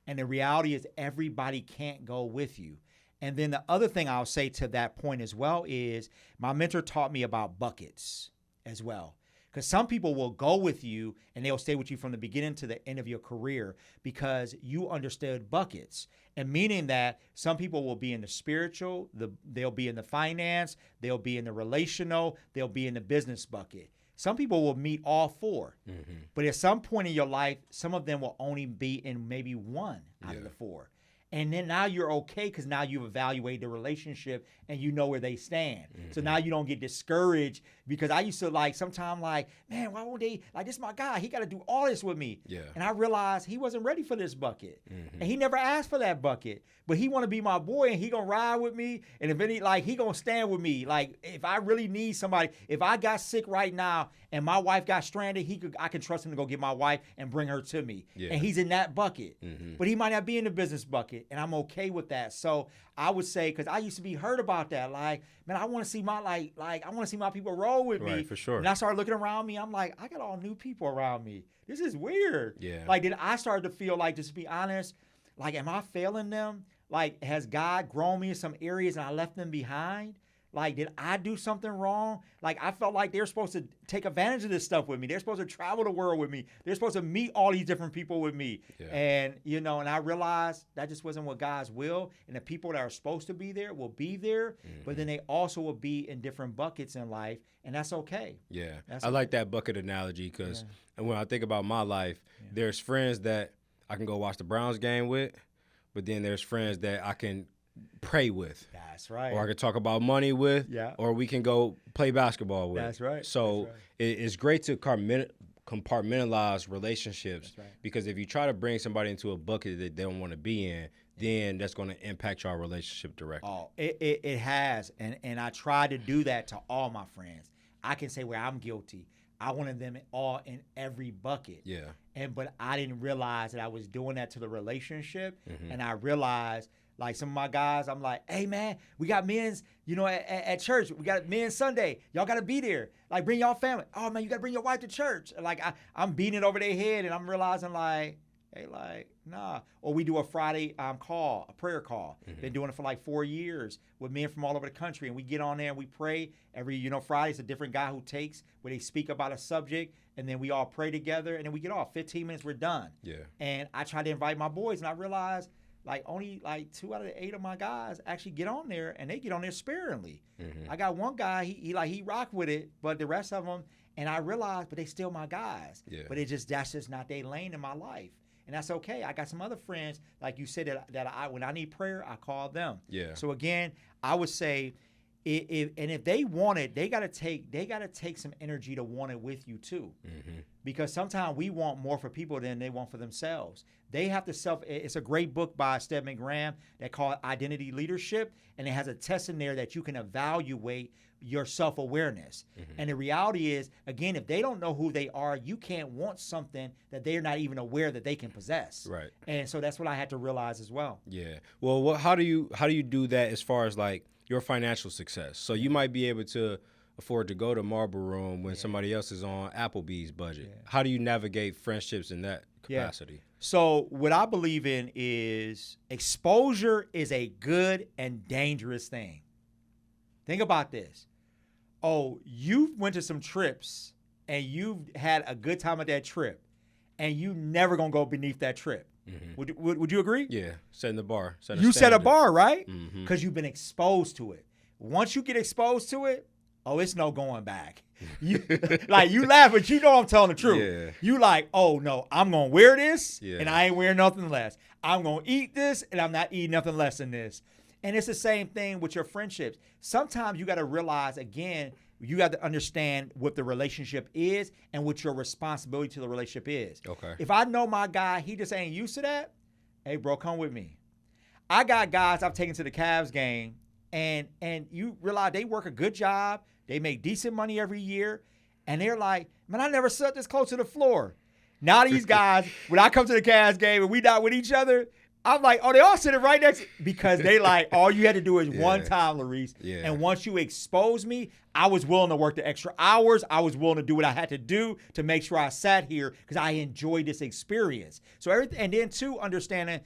And the reality is everybody can't go with you. And then the other thing I'll say to that point as well is my mentor taught me about buckets as well. Because some people will go with you and they'll stay with you from the beginning to the end of your career because you understood buckets. And meaning that some people will be in the spiritual, they'll be in the finance, they'll be in the relational, they'll be in the business bucket. Some people will meet all four. Mm-hmm. But at some point in your life, some of them will only be in maybe one out of the four. And then now you're okay because now you've evaluated the relationship and you know where they stand. Mm-hmm. So now you don't get discouraged because I used to sometimes man, why won't they, this is my guy. He got to do all this with me. Yeah. And I realized he wasn't ready for this bucket. Mm-hmm. And he never asked for that bucket. But he want to be my boy and he going to ride with me. And if any, he going to stand with me. If I really need somebody, if I got sick right now and my wife got stranded, I can trust him to go get my wife and bring her to me. Yeah. And he's in that bucket. Mm-hmm. But he might not be in the business bucket. And I'm okay with that. So I would say, because I used to be hurt about that. Man, I want to see my I want to see my people roll with me. Right, for sure. And I started looking around me. I'm like, I got all new people around me. This is weird. Yeah. Then I started to feel just to be honest, am I failing them? Has God grown me in some areas and I left them behind? Did I do something wrong? I felt like they're supposed to take advantage of this stuff with me. They're supposed to travel the world with me. They're supposed to meet all these different people with me. Yeah. And, and I realized that just wasn't what God's will. And the people that are supposed to be there will be there, mm-hmm. but then they also will be in different buckets in life, and that's okay. Yeah. I like that bucket analogy because when I think about my life, there's friends that I can go watch the Browns game with, but then there's friends that I can pray with. That's right. Or I can talk about money with. Yeah. Or we can go play basketball with. That's right. So it's great to compartmentalize relationships. That's right. Because if you try to bring somebody into a bucket that they don't want to be in, then that's going to impact your relationship directly. Oh, it has. And I try to do that to all my friends. I can say where I'm guilty. I wanted them all in every bucket. Yeah. But I didn't realize that I was doing that to the relationship. Mm-hmm. And I realized some of my guys, I'm like, hey, man, we got men's, at church. We got men's Sunday. Y'all got to be there. Bring y'all family. Oh, man, you got to bring your wife to church. I'm beating it over their head, and I'm realizing, hey, nah. Or we do a Friday call, a prayer call. Mm-hmm. Been doing it for 4 years with men from all over the country, and we get on there and we pray. Every, Friday's a different guy who takes, where they speak about a subject, and then we all pray together, and then we get off. 15 minutes, we're done. Yeah. And I try to invite my boys, and I realized, only 2 out of the 8 of my guys actually get on there, and they get on there sparingly. Mm-hmm. I got one guy, he rock with it, but the rest of them, and I realized, but they still my guys. Yeah. But that's just not their lane in my life, and that's okay. I got some other friends, like you said, that when I need prayer, I call them. Yeah. So again, I would say, if they want it, they gotta take some energy to want it with you too. Mm-hmm. Because sometimes we want more for people than they want for themselves. They have to it's a great book by Stedman Graham that called Identity Leadership, and it has a test in there that you can evaluate your self-awareness. Mm-hmm. And the reality is, again, if they don't know who they are, you can't want something that they're not even aware that they can possess. Right. And so that's what I had to realize as well. Yeah. Well, how do you do that as far as your financial success? So you might be able to afford to go to Marble Room when somebody else is on Applebee's budget. Yeah. How do you navigate friendships in that capacity? Yeah. So what I believe in is exposure is a good and dangerous thing. Think about this. Oh, you went to some trips and you've had a good time at that trip, and you never gonna go beneath that trip. Mm-hmm. Would you agree? Yeah, setting the bar. You set a bar, right? Because you've been exposed to it. Once you get exposed to it, it's no going back. You laugh, but I'm telling the truth. Yeah. You oh no, I'm gonna wear this, and I ain't wearing nothing less. I'm gonna eat this, and I'm not eating nothing less than this. And it's the same thing with your friendships. Sometimes you got to realize, again, you got to understand what the relationship is and what your responsibility to the relationship is. Okay. If I know my guy, he just ain't used to that, hey, bro, come with me. I got guys I've taken to the Cavs game, and you realize they work a good job. They make decent money every year, and they're like, man, I never sat this close to the floor. Now these guys, when I come to the Cavs game and we not with each other, I'm like, they all sitting right next, because they all you had to do is one time, Larese. Yeah. And once you expose me, I was willing to work the extra hours. I was willing to do what I had to do to make sure I sat here because I enjoyed this experience. So everything, and then too, understanding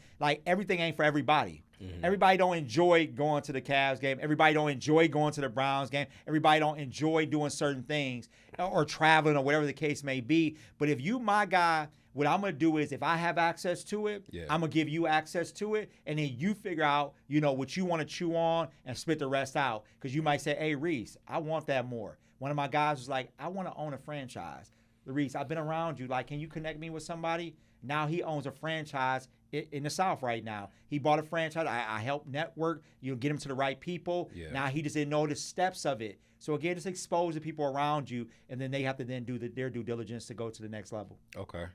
everything ain't for everybody. Mm-hmm. Everybody don't enjoy going to the Cavs game. Everybody don't enjoy going to the Browns game. Everybody don't enjoy doing certain things or traveling or whatever the case may be. But if you my guy, what I'm going to do is if I have access to it, I'm going to give you access to it. And then you figure out, what you want to chew on and spit the rest out. Because you might say, hey, Reese, I want that more. One of my guys was like, I want to own a franchise. Reese, I've been around you. Like, can you connect me with somebody? Now he owns a franchise in the South right now. He bought a franchise. I helped network, get him to the right people. Yeah. Now he just didn't know the steps of it. So again, just expose the people around you, and then they have to then do their due diligence to go to the next level. Okay.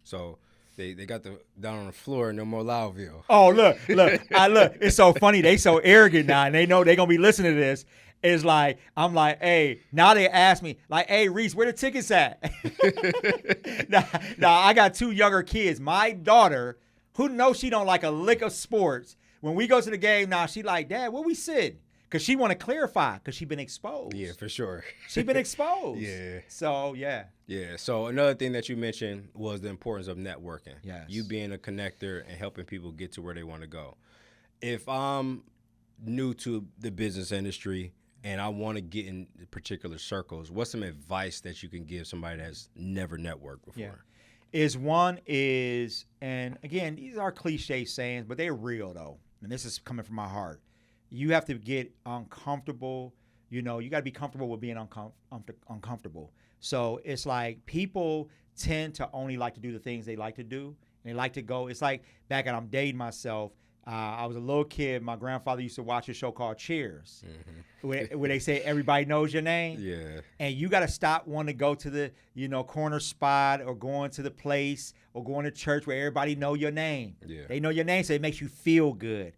So they got the down on the floor, no more Loudville. Oh, look. It's so funny. They so arrogant now, and they know they're going to be listening to this. It's like, I'm like, hey, now they ask me, like, hey, Reese, where the tickets at? now, I got 2 younger kids. My daughter, who knows she don't like a lick of sports, when we go to the game now, she like, Dad, where we sit? Because she want to clarify because she been exposed. Yeah, for sure. She been exposed. Yeah. So, yeah. Yeah. So another thing that you mentioned was the importance of networking. Yes. You being a connector and helping people get to where they want to go. If I'm new to the business industry and I want to get in particular circles, what's some advice that you can give somebody that's never networked before? Yeah. And again, these are cliche sayings, but they're real though. And this is coming from my heart. You have to get uncomfortable. You got to be comfortable with being uncomfortable. So it's like people tend to only like to do the things they like to do. And they like to go. It's like back when I'm dating myself, I was a little kid. My grandfather used to watch a show called Cheers, where they say everybody knows your name. Yeah. And you got to stop wanting to go to the corner spot or going to the place or going to church where everybody know your name. Yeah. They know your name, so it makes you feel good.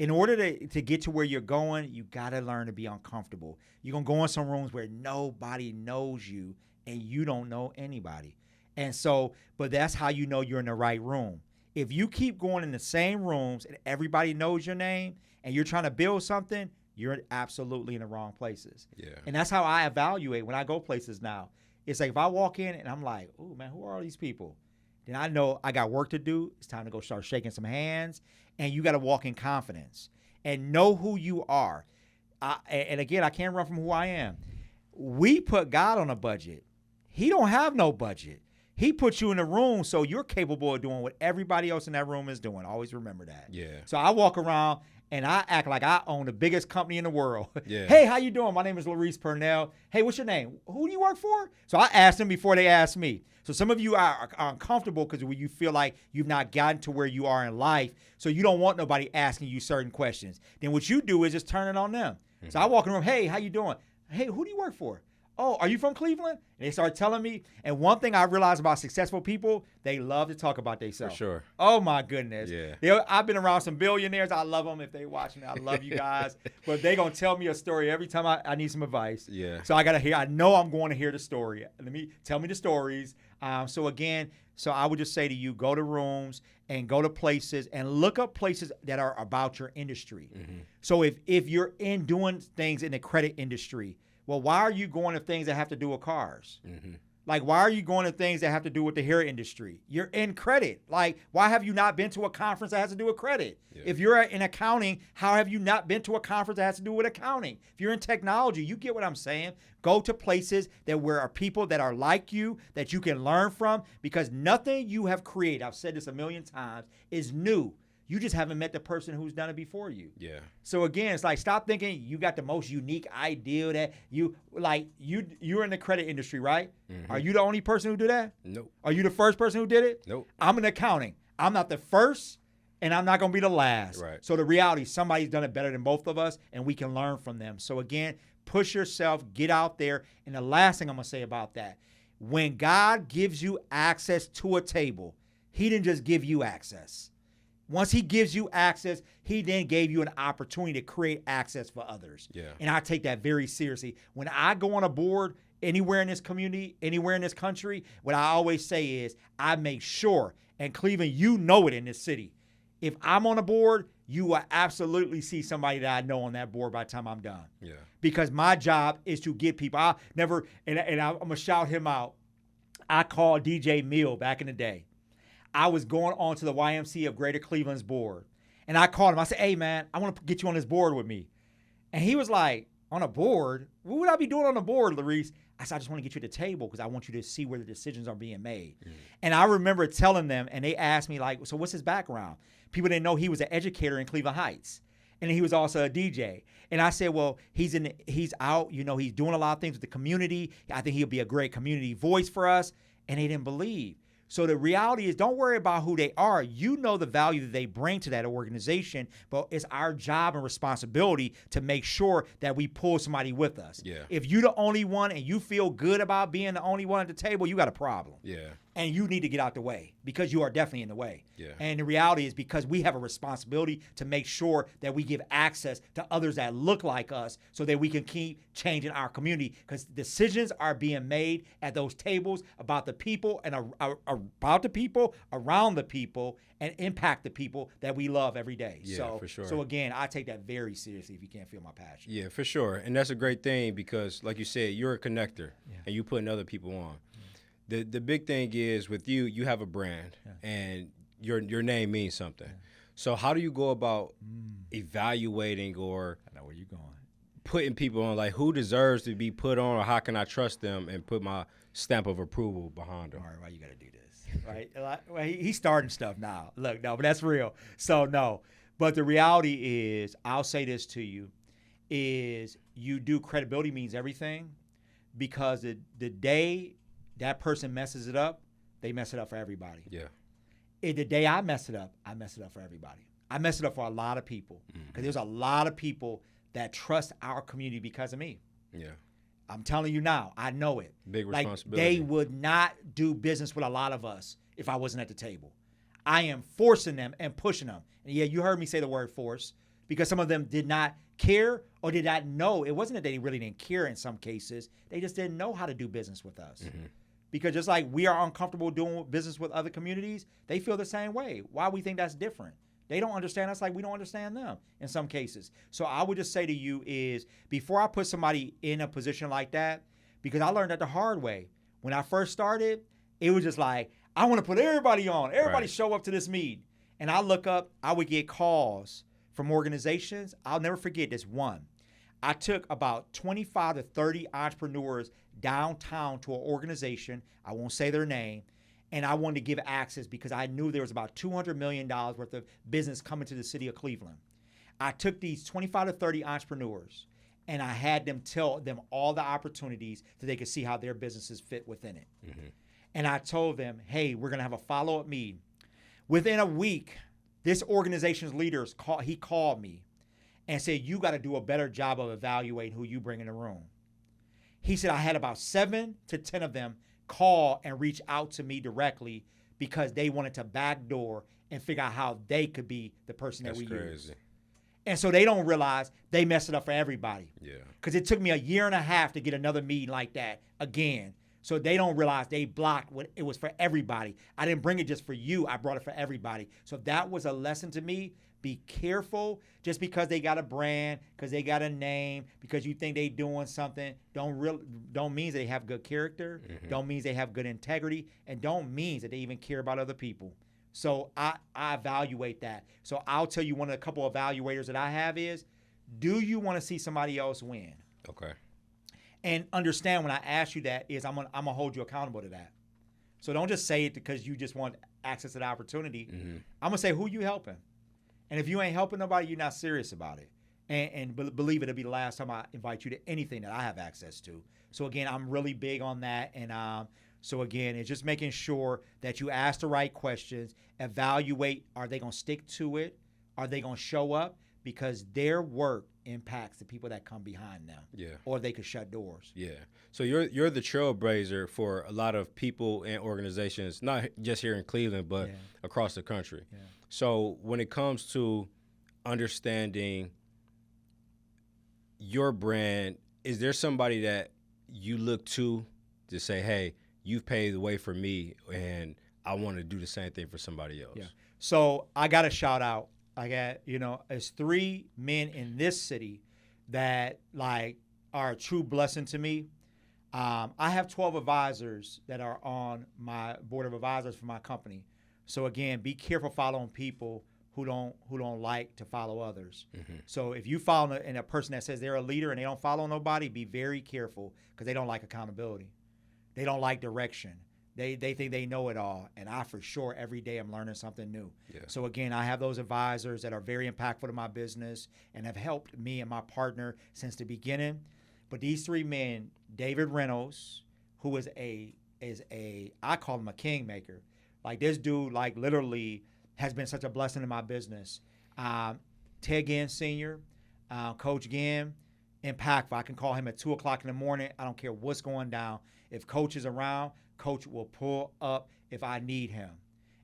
In order to get to where you're going, you got to learn to be uncomfortable. You're going to go in some rooms where nobody knows you and you don't know anybody. And so, but that's how you know you're in the right room. If you keep going in the same rooms and everybody knows your name and you're trying to build something, you're absolutely in the wrong places. Yeah. And that's how I evaluate when I go places now. It's like if I walk in and I'm like, oh, man, who are all these people? Then I know I got work to do. It's time to go start shaking some hands. And you got to walk in confidence and know who you are. And again, I can't run from who I am. We put God on a budget. He don't have no budget. He puts you in a room so you're capable of doing what everybody else in that room is doing. Always remember that. Yeah. So I walk around and I act like I own the biggest company in the world. Yeah. Hey, how you doing? My name is Larese Purnell. Hey, what's your name? Who do you work for? So I asked them before they asked me. So some of you are uncomfortable because you feel like you've not gotten to where you are in life, so you don't want nobody asking you certain questions. Then what you do is just turn it on them. Mm-hmm. So I walk in the room, hey, how you doing? Hey, who do you work for? Oh, are you from Cleveland? And they start telling me. And one thing I realized about successful people, they love to talk about themselves. For sure. Oh, my goodness. Yeah. I've been around some billionaires. I love them if they watching. I love you guys. But they going to tell me a story every time I need some advice. Yeah. So I got to hear. I know I'm going to hear the story. Tell me the stories. So I would just say to you, go to rooms and go to places and look up places that are about your industry. Mm-hmm. So if you're doing things in the credit industry, well, why are you going to things that have to do with cars? Mm-hmm. Like, why are you going to things that have to do with the hair industry? You're in credit. Like, why have you not been to a conference that has to do with credit? Yeah. If you're in accounting, how have you not been to a conference that has to do with accounting? If you're in technology, you get what I'm saying. Go to places where are people that are like you, that you can learn from, because nothing you have created, I've said this a million times, is new. You just haven't met the person who's done it before you. Yeah. So again, it's like, stop thinking you got the most unique idea that you're in the credit industry, right? Mm-hmm. Are you the only person who do that? Nope. Are you the first person who did it? Nope. I'm in accounting. I'm not the first, and I'm not going to be the last. Right. So the reality, somebody's done it better than both of us, and we can learn from them. So again, push yourself, get out there. And the last thing I'm going to say about that, when God gives you access to a table, he didn't just give you access. Once he gives you access, he then gave you an opportunity to create access for others. Yeah. And I take that very seriously. When I go on a board anywhere in this community, anywhere in this country, what I always say is I make sure, and Cleveland, you know it in this city, if I'm on a board, you will absolutely see somebody that I know on that board by the time I'm done. Yeah. Because my job is to get people. I'm going to shout him out. I called DJ Mill back in the day. I was going on to the YMCA of Greater Cleveland's board, And I called him. I said, hey, man, I want to get you on this board with me. And he was like, on a board? What would I be doing on a board, Larese? I said, I just want to get you at the table because I want you to see where the decisions are being made. And I remember telling them, and they asked me, like, so what's his background? People didn't know he was an educator in Cleveland Heights. And he was also a DJ. And I said, well, he's out, he's doing a lot of things with the community. I think he'll be a great community voice for us. And they didn't believe. So the reality is, don't worry about who they are. You know the value that they bring to that organization, but it's our job and responsibility to make sure that we pull somebody with us. Yeah. If you're the only one and you feel good about being the only one at the table, you got a problem. Yeah. And you need to get out the way because you are definitely in the way. Yeah. And the reality is because we have a responsibility to make sure that we give access to others that look like us so that we can keep changing our community, because decisions are being made at those tables about the people and about the people, around the people, and impact the people that we love every day. Yeah, for sure. So again, I take that very seriously if you can't feel my passion. Yeah, for sure. And that's a great thing because, like you said, you're a connector and you putting other people on. The big thing is with you have a brand and your name means something. So how do you go about evaluating or I know where you're going. Putting people on, like who deserves to be put on, or how can I trust them and put my stamp of approval behind them? All right, why you got to do this, right? Well, he's starting stuff now. Look, no, but that's real. So no, but the reality is, I'll say this to you, is you do credibility means everything, because the day that person messes it up, they mess it up for everybody. Yeah. The day I mess it up for everybody. I mess it up for a lot of people, because there's a lot of people that trust our community because of me. Yeah. I'm telling you now, I know it. Big Like, responsibility. they would not do business with a lot of us if I wasn't at the table. I am forcing them and pushing them. And yeah, you heard me say the word force, because some of them did not care or did not know. It wasn't that they really didn't care in some cases. They just didn't know how to do business with us. Because just like we are uncomfortable doing business with other communities, they feel the same way. Why we think that's different? They don't understand us like we don't understand them in some cases. So I would just say to you is, before I put somebody in a position like that, because I learned that the hard way. When I first started, it was just like, I want to put everybody on. Everybody show up to this meet. And I look up, I would get calls from organizations. I'll never forget this one. I took about 25 to 30 entrepreneurs downtown to an organization. I won't say their name. And I wanted to give access because I knew there was about $200 million worth of business coming to the city of Cleveland. I took these 25 to 30 entrepreneurs and I had them tell them all the opportunities so they could see how their businesses fit within it. And I told them, hey, we're going to have a follow-up meeting. Within a week, this organization's leaders called me and said, you got to do a better job of evaluating who you bring in the room. He said, I had about 7 to 10 of them call and reach out to me directly because they wanted to backdoor and figure out how they could be the person that we use. And so they don't realize they messed it up for everybody. Yeah. Because it took me a year and a half to get another meeting like that again. So they don't realize they blocked what it was for everybody. I didn't bring it just for you. I brought it for everybody. So that was a lesson to me. Be careful. Just because they got a brand, because they got a name, because you think they doing something, don't mean they have good character, don't mean they have good integrity, and don't mean that they even care about other people. So I evaluate that. So I'll tell you, one of the couple evaluators that I have is, do you want to see somebody else win? Okay. And understand when I ask you that is I'm gonna hold you accountable to that. So don't just say it because you just want access to the opportunity. I'm gonna say, who you helping? And if you ain't helping nobody, you're not serious about it. And believe it'll be the last time I invite you to anything that I have access to. So again, I'm really big on that. And so again, it's just making sure that you ask the right questions, evaluate, are they gonna stick to it? Are they gonna show up? Because their work impacts the people that come behind them. Yeah. Or they could shut doors. Yeah. So you're the trailblazer for a lot of people and organizations, not just here in Cleveland, but across the country. Yeah. So when it comes to understanding your brand, is there somebody that you look to say, hey, you've paved the way for me and I want to do the same thing for somebody else? Yeah. So I got to shout out. I got, it's 3 men in this city that like are a true blessing to me. I have 12 advisors that are on my board of advisors for my company. So again, be careful following people who don't like to follow others. Mm-hmm. So if you follow a person that says they're a leader and they don't follow nobody, be very careful because they don't like accountability. They don't like direction. They think they know it all. And I, for sure, every day I'm learning something new. Yeah. So again, I have those advisors that are very impactful to my business and have helped me and my partner since the beginning. But these three men, David Reynolds, who is I call him a kingmaker. Like this dude, like literally has been such a blessing in my business. Ted Ginn Sr., Coach Ginn, impactful. I can call him at 2 o'clock in the morning. I don't care what's going down. If Coach is around, Coach will pull up if I need him.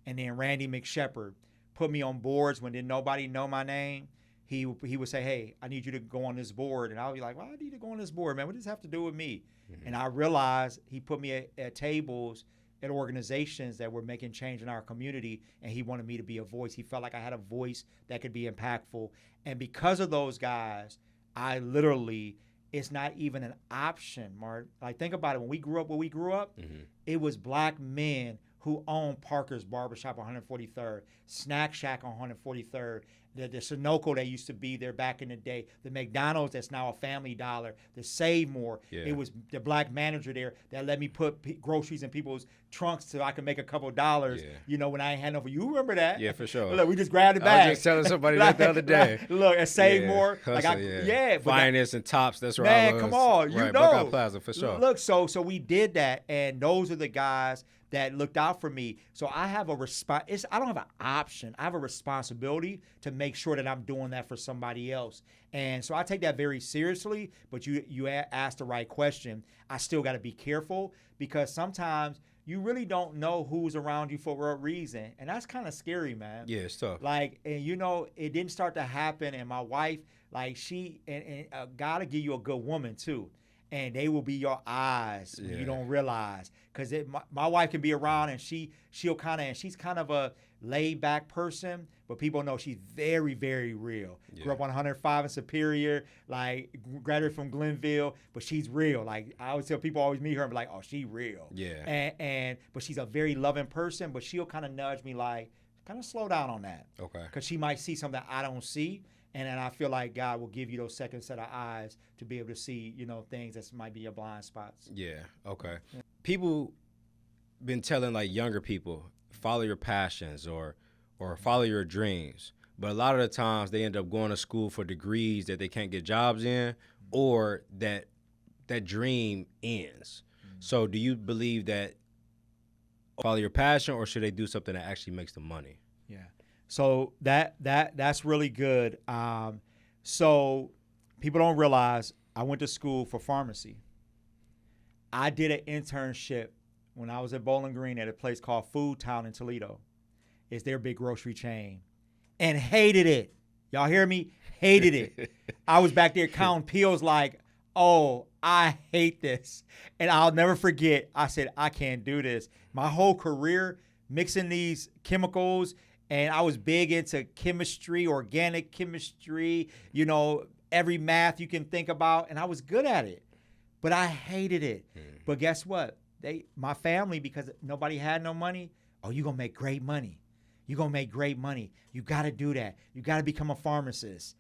And then Randy McShepard put me on boards when didn't nobody know my name. He would say, hey, I need you to go on this board. And I would be like, well, I need to go on this board, man. What does this have to do with me? Mm-hmm. And I realized he put me at tables at organizations that were making change in our community, and he wanted me to be a voice. He felt like I had a voice that could be impactful. And because of those guys, I literally, it's not even an option, Mark. Like, think about it. When we grew up, mm-hmm. It was black men who owned Parker's Barbershop on 143rd, Snack Shack on 143rd, the Sunoco that used to be there back in the day, the McDonald's that's now a Family Dollar, the Save More. Yeah. It was the black manager there that let me put groceries in people's trunks so I could make a couple of dollars, when I ain't had no for you. Remember that? Yeah, for sure. Look, we just grabbed the bag. I was just telling somebody that the other day. Look, and Save More. Hustle, Finance and Tops, that's right. Man, come on. You know. Buckeye Plaza, for sure. Look, so we did that, and those are the guys that looked out for me. So I have a I don't have an option. I have a responsibility to make sure that I'm doing that for somebody else. And so I take that very seriously, but you asked the right question. I still got to be careful because sometimes you really don't know who's around you for a reason. And that's kind of scary, man. Yeah, it's tough. Like, and it didn't start to happen. And my wife, like and God will give you a good woman too. And they will be your eyes when you don't realize. Because my wife can be around and she's kind of a laid back person, but people know she's very, very real. Yeah. Grew up on 105 in Superior, like graduated from Glenville, but she's real. Like I always tell people, always meet her and be like, oh, she real. Yeah. But she's a very loving person, but she'll kind of nudge me like, kind of slow down on that. Okay. Because she might see something I don't see. And then I feel like God will give you those second set of eyes to be able to see, things that might be your blind spots. Yeah, okay. Yeah. People been telling like younger people, follow your passions or follow your dreams. But a lot of the times they end up going to school for degrees that they can't get jobs in or that dream ends. Mm-hmm. So do you believe that follow your passion or should they do something that actually makes them money? Yeah. So that's really good. So people don't realize I went to school for pharmacy. I did an internship when I was at Bowling Green at a place called Food Town in Toledo. It's their big grocery chain. And hated it. Y'all hear me? Hated it. I was back there counting pills like, oh, I hate this. And I'll never forget, I said, I can't do this. My whole career mixing these chemicals. And I was big into chemistry, organic chemistry, every math you can think about. And I was good at it, but I hated it. But guess what? My family, because nobody had no money, oh, you're going to make great money. You're going to make great money. You got to do that. You got to become a pharmacist.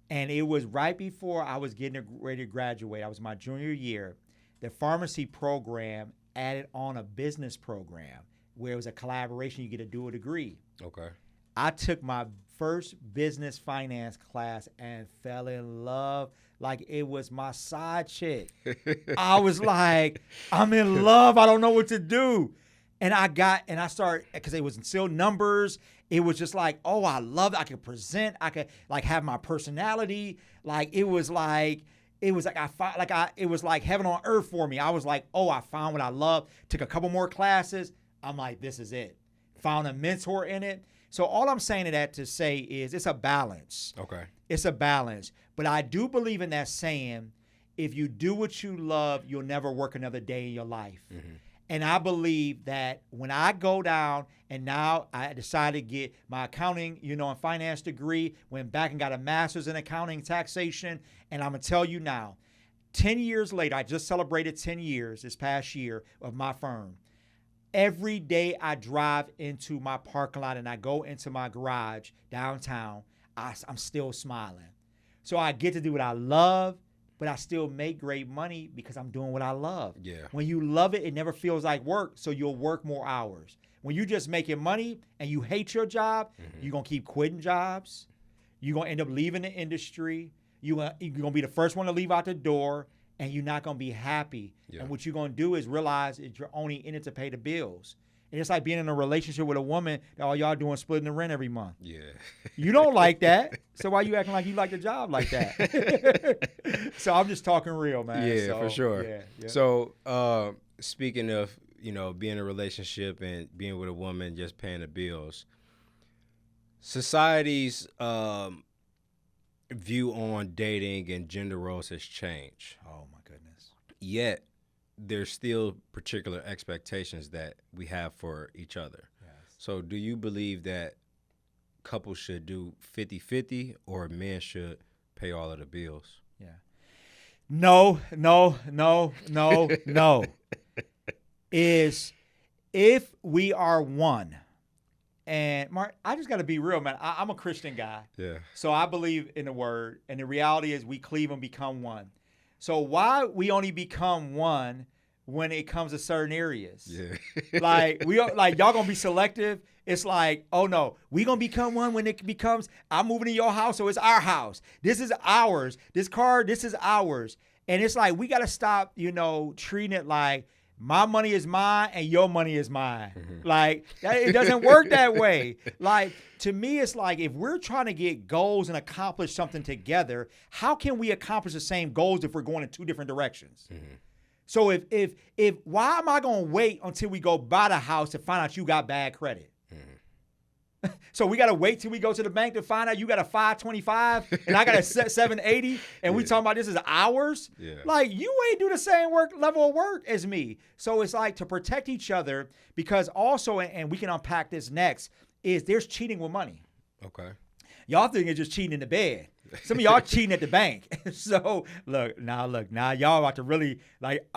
And it was right before I was getting ready to graduate. I was my junior year. The pharmacy program added on a business program where it was a collaboration. You get to do a degree. Okay. I took my first business finance class and fell in love like it was my side chick. I was like, I'm in love. I don't know what to do. And I started, because it was still numbers. It was just like, oh, I love it. I could present. I could like have my personality. It was like heaven on earth for me. I was like, oh, I found what I love. Took a couple more classes. I'm like, this is it. Found a mentor in it. So all I'm saying to that to say is it's a balance. Okay. It's a balance. But I do believe in that saying, if you do what you love, you'll never work another day in your life. Mm-hmm. And I believe that when I go down and now I decided to get my accounting, and finance degree, went back and got a master's in accounting taxation. And I'm going to tell you now, 10 years later, I just celebrated 10 years this past year of my firm. Every day I drive into my parking lot and I go into my garage downtown, I'm still smiling. So I get to do what I love, but I still make great money because I'm doing what I love. Yeah. When you love it, it never feels like work, so you'll work more hours. When you just making money and you hate your job, you're going to keep quitting jobs. You're going to end up leaving the industry. You're going to be the first one to leave out the door, and you're not going to be happy. Yeah. And what you're going to do is realize that you're only in it to pay the bills. And it's like being in a relationship with a woman that all y'all doing splitting the rent every month. Yeah. You don't like that. So why you acting like you like the job like that? So I'm just talking real, man. Yeah, so, for sure. Yeah. So speaking of, being in a relationship and being with a woman, just paying the bills, society's view on dating and gender roles has changed. Oh, my goodness. Yet, there's still particular expectations that we have for each other. Yes. So do you believe that couples should do 50-50 or men should pay all of the bills? Yeah. No. Is if we are one, and Mark, I just got to be real, man. I'm a Christian guy. Yeah. So I believe in the word, and the reality is we cleave and become one. So why we only become one when it comes to certain areas? Yeah. Like y'all gonna be selective. It's like, oh no, we gonna become one when it becomes I'm moving to your house, so it's our house. This is ours. This car, this is ours. And it's like we gotta stop, treating it like my money is mine and your money is mine. Mm-hmm. Like it doesn't work that way. Like to me, it's like if we're trying to get goals and accomplish something together, how can we accomplish the same goals if we're going in two different directions? Mm-hmm. So if why am I gonna wait until we go buy the house to find out you got bad credit? So we gotta wait till we go to the bank to find out you got a 525 and I got a 780, and we talking about this is ours? Yeah. Like you ain't do the same level of work as me. So it's like to protect each other, because also, and we can unpack this next, is there's cheating with money. Okay. Y'all think it's just cheating in the bed. Some of y'all cheating at the bank. So look, now y'all about to really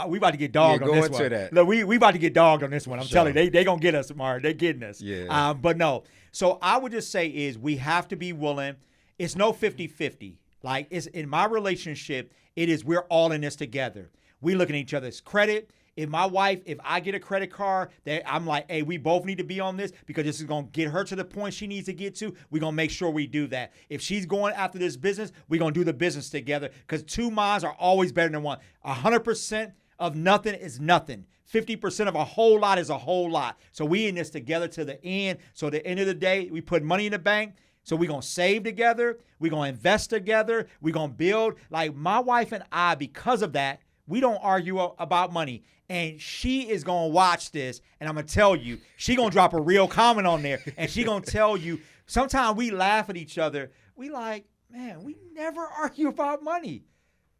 we about to get dogged on this one. Into that. Look, we about to get dogged on this one. I'm telling you, they gonna get us, Mark. They getting us. Yeah. But no. So I would just say is we have to be willing. It's no 50-50. Like it's in my relationship, it is we're all in this together. We looking at each other's credit. If I get a credit card, I'm like, hey, we both need to be on this because this is going to get her to the point she needs to get to. We're going to make sure we do that. If she's going after this business, we're going to do the business together, because two minds are always better than one. 100% of nothing is nothing. 50% of a whole lot is a whole lot. So we in this together to the end. So at the end of the day, we put money in the bank. So we're going to save together. We're going to invest together. We're going to build. Like my wife and I, because of that, we don't argue about money. And she is going to watch this, and I'm going to tell you, she going to drop a real comment on there, and she going to tell you, sometimes we laugh at each other. We like, man, we never argue about money.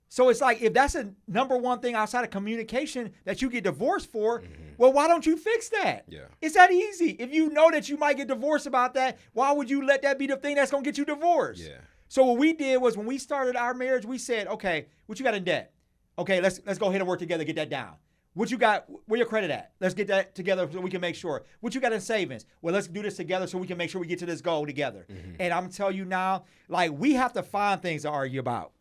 So it's like, if that's a number one thing outside of communication that you get divorced for, well, why don't you fix that? Yeah. It's that easy. If you know that you might get divorced about that, why would you let that be the thing that's going to get you divorced? Yeah. So what we did was when we started our marriage, we said, okay, what you got in debt? Okay, let's go ahead and work together, get that down. What you got, where your credit at? Let's get that together so we can make sure. What you got in savings? Well, let's do this together so we can make sure we get to this goal together. And I'm telling you now, like, we have to find things to argue about.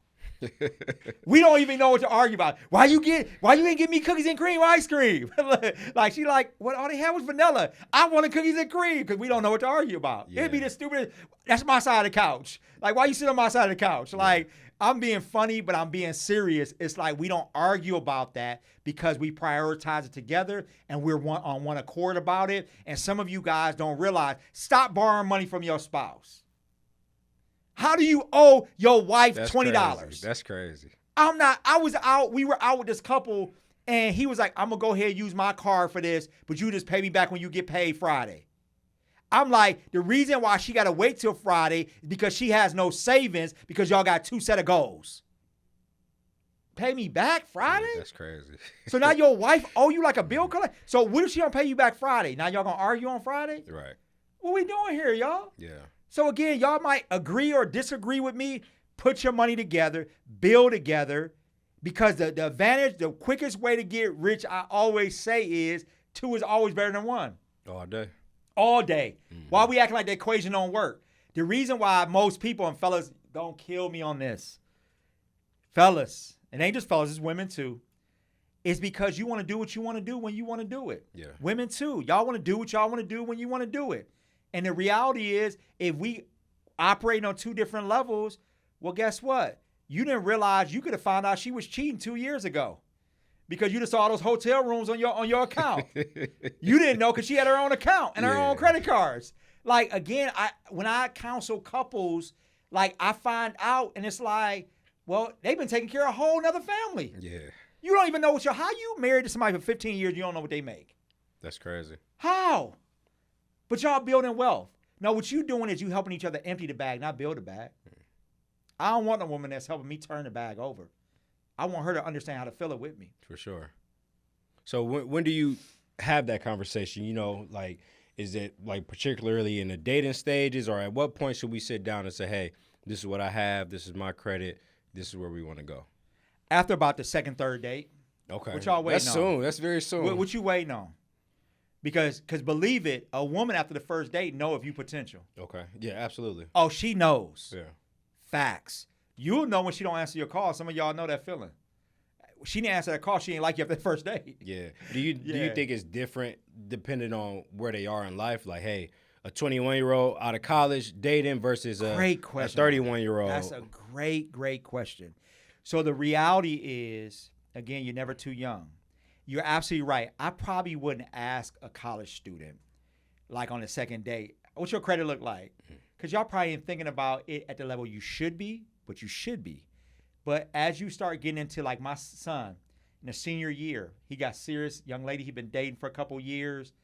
We don't even know what to argue about. Why you ain't give me cookies and cream ice cream? Like she like, what all they had was vanilla. I wanted cookies and cream, because we don't know what to argue about. Yeah. It'd be the stupid. That's my side of the couch. Like, why you sit on my side of the couch? Like, I'm being funny, but I'm being serious. It's like we don't argue about that because we prioritize it together and we're on one accord about it. And some of you guys don't realize, stop borrowing money from your spouse. How do you owe your wife $20? Crazy. That's crazy. We were out with this couple, and he was like, I'm going to go ahead and use my card for this, but you just pay me back when you get paid Friday. I'm like, the reason why she got to wait till Friday is because she has no savings, because y'all got two set of goals. Pay me back Friday? That's crazy. So now your wife owe you like a bill collector? So what if she don't pay you back Friday? Now y'all going to argue on Friday? Right. What we doing here, y'all? Yeah. So again, y'all might agree or disagree with me. Put your money together, build together, because the advantage, the quickest way to get rich, I always say, is 2 is always better than 1. All day. All day. Mm-hmm. Why we acting like the equation don't work? The reason why most people, and fellas, don't kill me on this. Fellas, it ain't just fellas, it's women too. It's because you want to do what you want to do when you want to do it. Yeah. Women too. Y'all want to do what y'all want to do when you want to do it. And the reality is, if we operate on 2 different levels, well, guess what? You didn't realize you could have found out she was cheating 2 years ago because you just saw those hotel rooms on your account. You didn't know because she had her own account and her own credit cards. Like, again, when I counsel couples, like, I find out, and it's like, well, they've been taking care of a whole nother family. Yeah. You don't even know how you married to somebody for 15 years, you don't know what they make. That's crazy. How? But y'all building wealth. Now, what you doing is you helping each other empty the bag, not build the bag. I don't want a woman that's helping me turn the bag over. I want her to understand how to fill it with me. For sure. So when do you have that conversation? You know, like, is it like particularly in the dating stages, or at what point should we sit down and say, hey, this is what I have, this is my credit, this is where we want to go? After about the 2nd, 3rd date. Okay. What y'all waiting on? That's soon. That's very soon. What you waiting on? Because believe it, a woman after the 1st date know if you potential. Okay. Yeah, absolutely. Oh, she knows. Yeah. Facts. You'll know when she don't answer your call. Some of y'all know that feeling. She didn't answer that call. She ain't like you after the 1st date. Yeah. Do you think it's different depending on where they are in life? Like, hey, a 21-year-old out of college dating versus a 31-year-old. That's a great question. So the reality is, again, you're never too young. You're absolutely right. I probably wouldn't ask a college student, like on the 2nd date, what's your credit look like? Because y'all probably ain't thinking about it at the level you should be, but you should be. But as you start getting into, like, my son, in the senior year, he got serious, young lady he'd been dating for a couple years.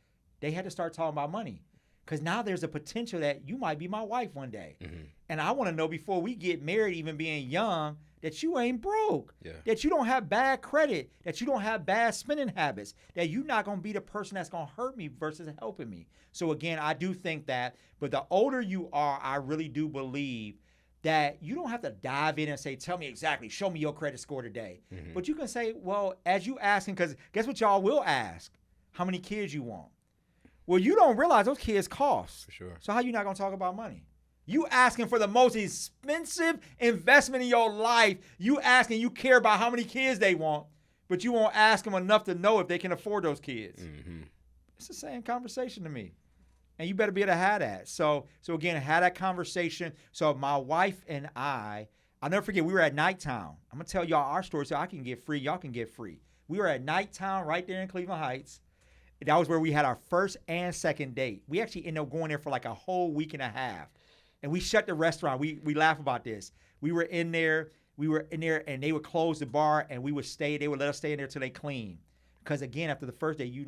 They had to start talking about money. Because now there's a potential that you might be my wife one day. Mm-hmm. And I want to know before we get married, even being young, that you ain't broke, that you don't have bad credit, that you don't have bad spending habits, that you're not going to be the person that's going to hurt me versus helping me. So again, I do think that, but the older you are, I really do believe that you don't have to dive in and say, tell me exactly, show me your credit score today. Mm-hmm. But you can say, well, as you asking, because guess what y'all will ask? How many kids you want? Well, you don't realize those kids cost. For sure. So how you not going to talk about money? You asking for the most expensive investment in your life. You asking, you care about how many kids they want, but you won't ask them enough to know if they can afford those kids. Mm-hmm. It's the same conversation to me. And you better be able to have that. So again, have that conversation. So my wife and I'll never forget, we were at Nightown. I'm going to tell y'all our story so I can get free. Y'all can get free. We were at Nightown right there in Cleveland Heights. That was where we had our 1st and 2nd date. We actually ended up going there for like a whole week and a half. And we shut the restaurant. We laugh about this. We were in there, and they would close the bar, and we would stay. They would let us stay in there till they clean. Because again, after the 1st day, you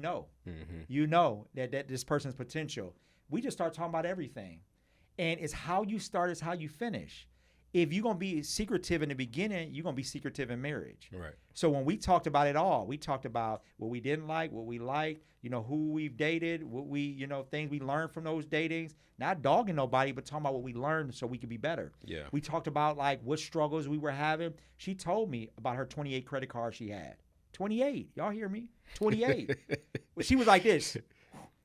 know that this person's potential. We just start talking about everything. And it's how you start is how you finish. If you're going to be secretive in the beginning, you're going to be secretive in marriage. Right. So when we talked about it all, we talked about what we didn't like, what we liked, who we've dated, what we, things we learned from those datings. Not dogging nobody, but talking about what we learned so we could be better. Yeah. We talked about, like, what struggles we were having. She told me about her 28 credit cards she had. 28. Y'all hear me? 28. Well, she was like this.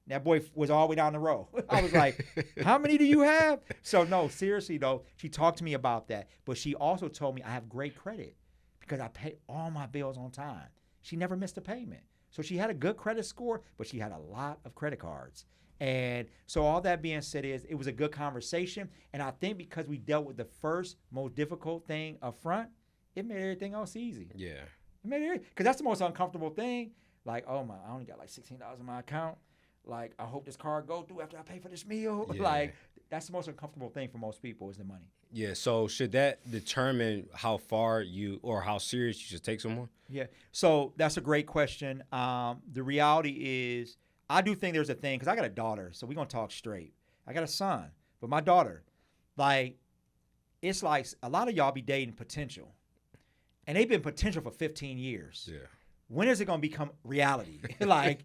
That boy was all the way down the row. I was like, how many do you have? So, no, seriously, though, she talked to me about that. But she also told me I have great credit because I pay all my bills on time. She never missed a payment. So she had a good credit score, but she had a lot of credit cards. And so all that being said is it was a good conversation. And I think because we dealt with the first most difficult thing up front, it made everything else easy. Yeah. It made it, because that's the most uncomfortable thing. Like, oh, I only got like $16 in my account. Like, I hope this card go through after I pay for this meal. Yeah. Like, that's the most uncomfortable thing for most people is the money. Yeah, so should that determine how far you or how serious you should take someone? Yeah, so that's a great question. The reality is I do think there's a thing, because I got a daughter, so we're going to talk straight. I got a son, but my daughter, like, it's like a lot of y'all be dating potential, and they've been potential for 15 years. Yeah. When is it going to become reality? I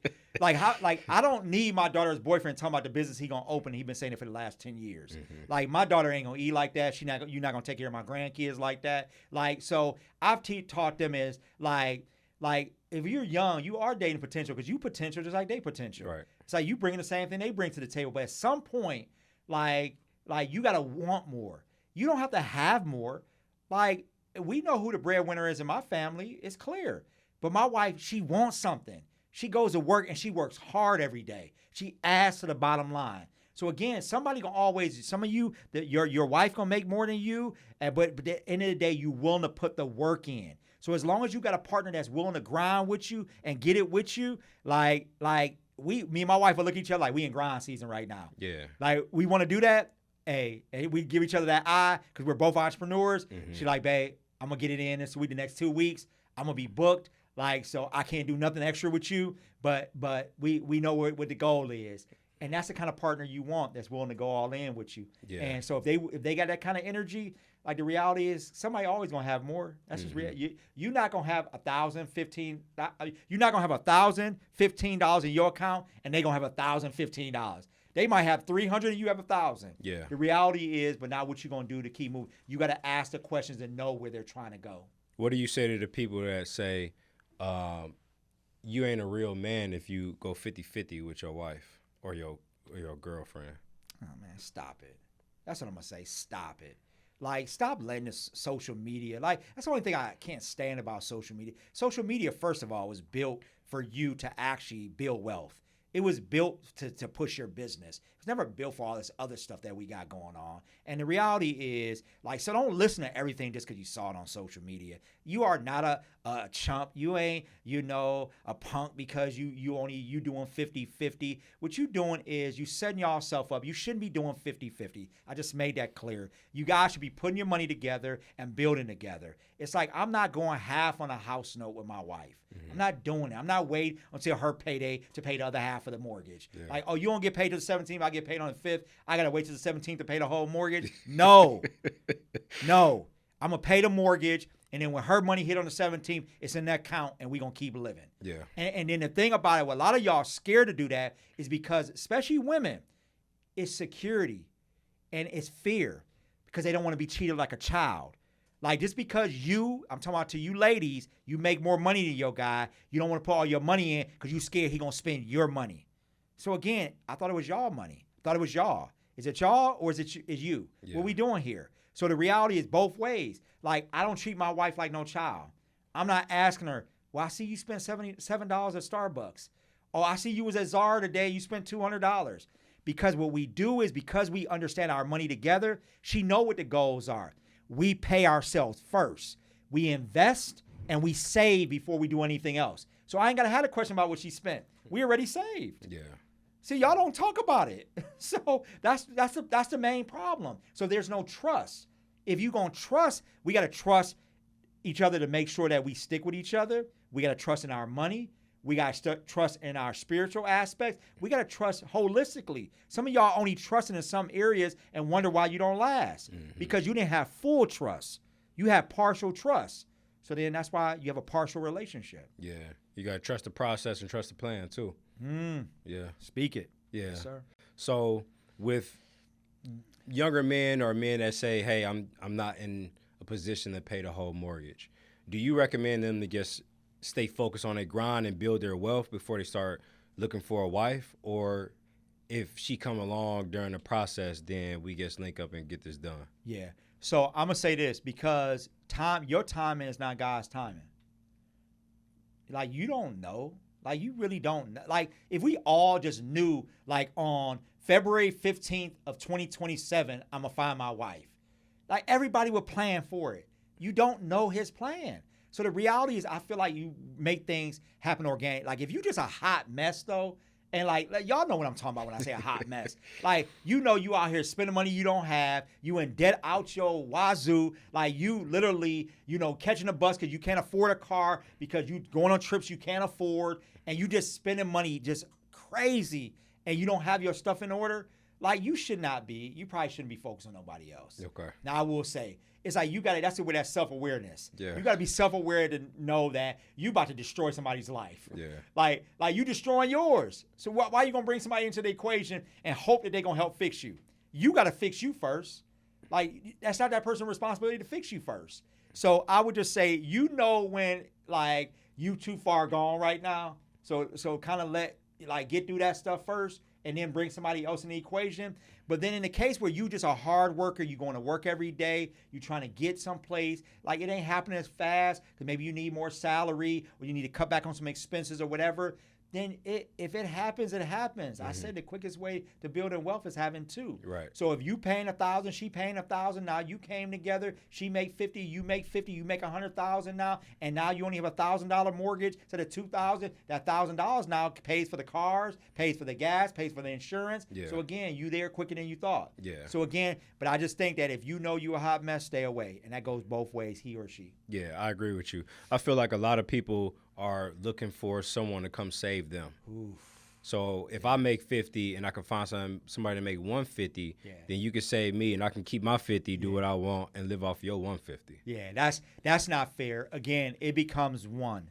don't need my daughter's boyfriend talking about the business he going to open. He's been saying it for the last 10 years. Mm-hmm. Like, my daughter ain't going to eat like that. You're not going to take care of my grandkids like that. Like, so I've taught them is like Like if you're young, you are dating potential because you potential just like they potential. Right. It's like you bringing the same thing they bring to the table. But at some point, like you gotta want more. You don't have to have more. Like we know who the breadwinner is in my family. It's clear. But my wife, she wants something. She goes to work and she works hard every day. She adds to the bottom line. So again, somebody gonna always, some of you, your wife gonna make more than you, but at the end of the day, you willing to put the work in. So as long as you got a partner that's willing to grind with you and get it with you, like me and my wife will look at each other like we in grind season right now. Yeah. Like we want to do that. Hey, we give each other that eye because we're both entrepreneurs. Mm-hmm. She like, babe, I'm gonna get it in this week, the next 2 weeks. I'm gonna be booked. Like, so I can't do nothing extra with you, but we know what the goal is. And that's the kind of partner you want that's willing to go all in with you. Yeah. And so if they got that kind of energy, like the reality is somebody always gonna have more. That's just real. You're not gonna have you're not gonna have $1,015 in your account and they gonna have $1,015. They might have 300 and you have 1,000. Yeah. The reality is, but now what you gonna do to keep moving? You got to ask the questions and know where they're trying to go. What do you say to the people that say, you ain't a real man if you go 50-50 with your wife or your girlfriend? Oh man, stop it. That's what I'm gonna say. Stop it. Like, stop letting this social media. Like, that's the only thing I can't stand about social media. Social media, first of all, was built for you to actually build wealth. It was built to push your business. It's never built for all this other stuff that we got going on. And the reality is, like, so don't listen to everything just because you saw it on social media. You are not a chump. You ain't, a punk because you doing 50-50. What you doing is you setting yourself up. You shouldn't be doing 50-50. I just made that clear. You guys should be putting your money together and building together. It's like I'm not going half on a house note with my wife. I'm not doing it. I'm not waiting until her payday to pay the other half of the mortgage. Yeah. Like, oh, you don't get paid till the 17th, I get paid on the 5th. I got to wait till the 17th to pay the whole mortgage. No. No. I'm going to pay the mortgage, and then when her money hit on the 17th, it's in that account, and we're going to keep living. Yeah. And then the thing about it, what a lot of y'all scared to do that is because, especially women, it's security and it's fear because they don't want to be treated like a child. Like, just because I'm talking about to you ladies, you make more money than your guy, you don't want to put all your money in because you scared he going to spend your money. So, again, I thought it was y'all money. I thought it was y'all. Is it y'all or is you? Yeah. What we doing here? So, the reality is both ways. Like, I don't treat my wife like no child. I'm not asking her, well, I see you spent $77 at Starbucks. Oh, I see you was at Zara today, you spent $200. Because what we do is because we understand our money together, she know what the goals are. We pay ourselves first. We invest and we save before we do anything else. So I ain't got to have a question about what she spent. We already saved. Yeah. See, y'all don't talk about it. So that's the main problem. So there's no trust. If you're going to trust, we got to trust each other to make sure that we stick with each other. We got to trust in our money. We got to trust in our spiritual aspects. We got to trust holistically. Some of y'all only trusting in some areas and wonder why you don't last because you didn't have full trust. You had partial trust. So then that's why you have a partial relationship. Yeah. You got to trust the process and trust the plan too. Yeah. Speak it. Yeah. Yes, sir. So with younger men or men that say, hey, I'm not in a position to pay the whole mortgage, do you recommend them to just stay focused on their grind and build their wealth before they start looking for a wife? Or if she come along during the process, then we just link up and get this done? Yeah. So I'm going to say this because your timing is not God's timing. Like, you don't know. Like, you really don't know. Like, if we all just knew, like, on February 15th of 2027, I'm going to find my wife. Like, everybody would plan for it. You don't know his plan. So the reality is I feel like you make things happen organic. Like, if you just a hot mess, though, and like y'all know what I'm talking about when I say a hot mess. Like, you out here spending money you don't have. You in debt out your wazoo. Like, you literally, catching a bus because you can't afford a car because you going on trips you can't afford. And you just spending money just crazy and you don't have your stuff in order. Like, you probably shouldn't be focused on nobody else. Okay. Now, I will say, it's like that's where that self-awareness. Yeah. You got to be self-aware to know that you about to destroy somebody's life. Yeah. Like you destroying yours. So why are you going to bring somebody into the equation and hope that they're going to help fix you? You got to fix you first. Like, that's not that person's responsibility to fix you first. So I would just say, when, like, you too far gone right now. So kind of get through that stuff first and then bring somebody else in the equation. But then in the case where you just a hard worker, you going to work every day, you trying to get someplace, like it ain't happening as fast because maybe you need more salary or you need to cut back on some expenses or whatever, then if it happens, it happens. I said the quickest way to building wealth is having two. Right. So if you paying $1,000, she paying $1,000. Now you came together. She make 50, you make 50, you make 100,000 now, and now you only have $1,000 mortgage instead of 2,000. That $1,000 now pays for the cars, pays for the gas, pays for the insurance. Yeah. So again, you there quicker than you thought. Yeah. So again, but I just think that if you know you a hot mess, stay away, and that goes both ways, he or she. Yeah, I agree with you. I feel like a lot of people are looking for someone to come save them. Oof. So if I make 50 and I can find somebody to make 150, then you can save me and I can keep my 50, do what I want, and live off your 150. Yeah, that's not fair. Again, it becomes one.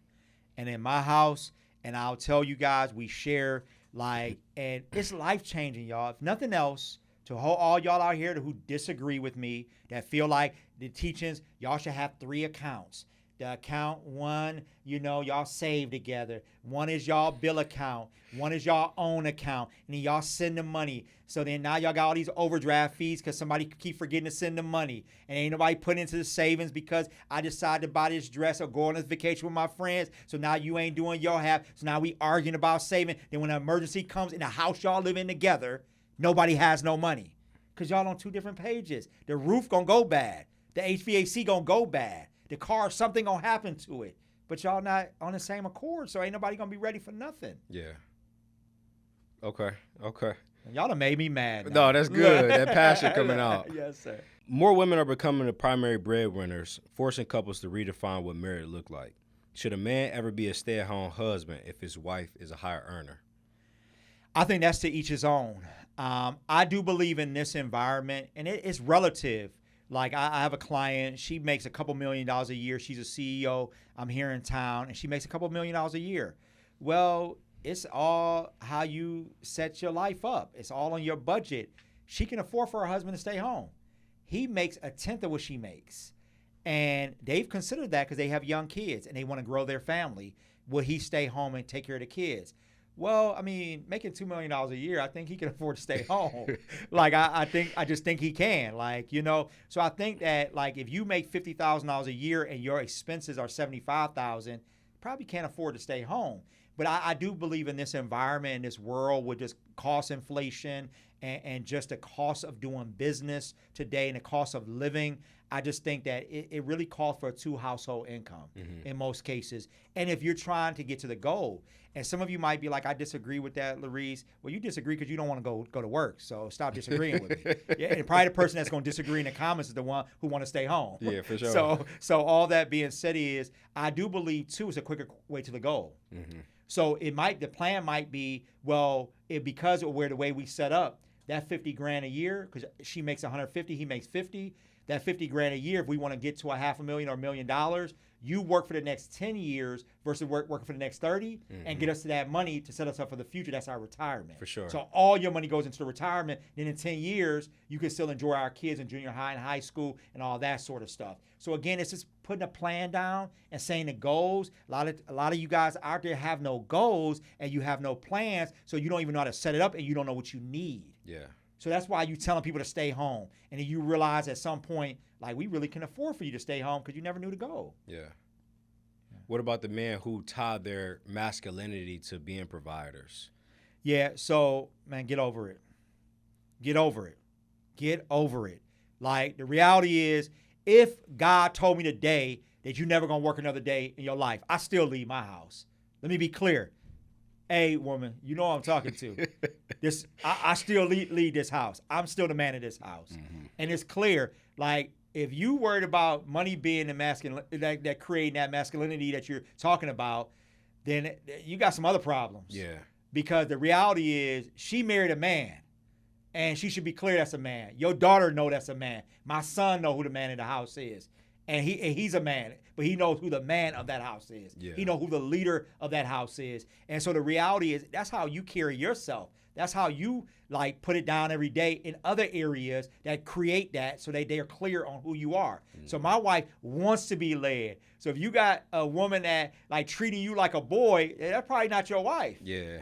And in my house, and I'll tell you guys, we share, and it's life-changing, y'all. If nothing else, to all y'all out here who disagree with me, that feel like the teachings, y'all should have 3 accounts. The account one, y'all save together. One is y'all bill account. One is y'all own account. And then y'all send the money. So then now y'all got all these overdraft fees because somebody keep forgetting to send the money. And ain't nobody putting into the savings because I decided to buy this dress or go on this vacation with my friends. So now you ain't doing your half. So now we arguing about saving. Then when an emergency comes in the house y'all live in together, nobody has no money. Because y'all on 2 different pages. The roof gonna go bad. The HVAC gonna go bad. The car, something gonna happen to it. But y'all not on the same accord, so ain't nobody gonna be ready for nothing. Yeah. Okay. Y'all done made me mad now. No, that's good. That passion coming out. Yes, sir. More women are becoming the primary breadwinners, forcing couples to redefine what marriage look like. Should a man ever be a stay-at-home husband if his wife is a higher earner? I think that's to each his own. I do believe in this environment, and it's relative. Like I have a client, she makes a couple $1 million a year. She's a CEO. I'm here in town, and she makes a couple $1 million a year. Well, it's all how you set your life up. It's all on your budget. She can afford for her husband to stay home. He makes 1/10 of what she makes. And they've considered that because they have young kids and they want to grow their family. Will he stay home and take care of the kids? Well, I mean, making $2 million a year, I think he can afford to stay home. I just think he can. So I think that if you make $50,000 a year and your expenses are $75,000, probably can't afford to stay home. But I do believe in this environment, in this world with just cost inflation and just the cost of doing business today and the cost of living. I just think that it really calls for a 2 household income in most cases. And if you're trying to get to the goal, and some of you might be like, I disagree with that, Larese. Well, you disagree because you don't want to go to work. So stop disagreeing with me. Yeah, and probably the person that's going to disagree in the comments is the one who want to stay home. Yeah, for sure. So all that being said is, I do believe too it's a quicker way to the goal. So the plan might be, because of the way we set up, that $50,000 a year, because she makes 150, he makes 50. That $50,000 a year, if we want to get to $500,000 or $1 million, you work for the next 10 years versus working for the next 30 and get us to that money to set us up for the future. That's our retirement. For sure. So all your money goes into the retirement. Then in 10 years, you can still enjoy our kids in junior high and high school and all that sort of stuff. So again, it's just putting a plan down and saying the goals. A lot of you guys out there have no goals and you have no plans, so you don't even know how to set it up and you don't know what you need. Yeah. So that's why you telling people to stay home. And then you realize at some point, we really can afford for you to stay home because you never knew the goal. Yeah. What about the men who tie their masculinity to being providers? Yeah, so, man, get over it. Get over it. Get over it. The reality is, if God told me today that you're never going to work another day in your life, I still leave my house. Let me be clear. Hey, woman, you know who I'm talking to. I still lead this house. I'm still the man of this house. And it's clear, if you worried about money being the masculine, that creating that masculinity that you're talking about, then you got some other problems. Yeah. Because the reality is, she married a man, and she should be clear that's a man. Your daughter know that's a man. My son know who the man in the house is. And he's a man, but he knows who the man of that house is. Yeah. He knows who the leader of that house is. And so the reality is, that's how you carry yourself. That's how you like put it down every day in other areas that create that so they're clear on who you are. So my wife wants to be led. So if you got a woman that like treating you like a boy, that's probably not your wife. Yeah.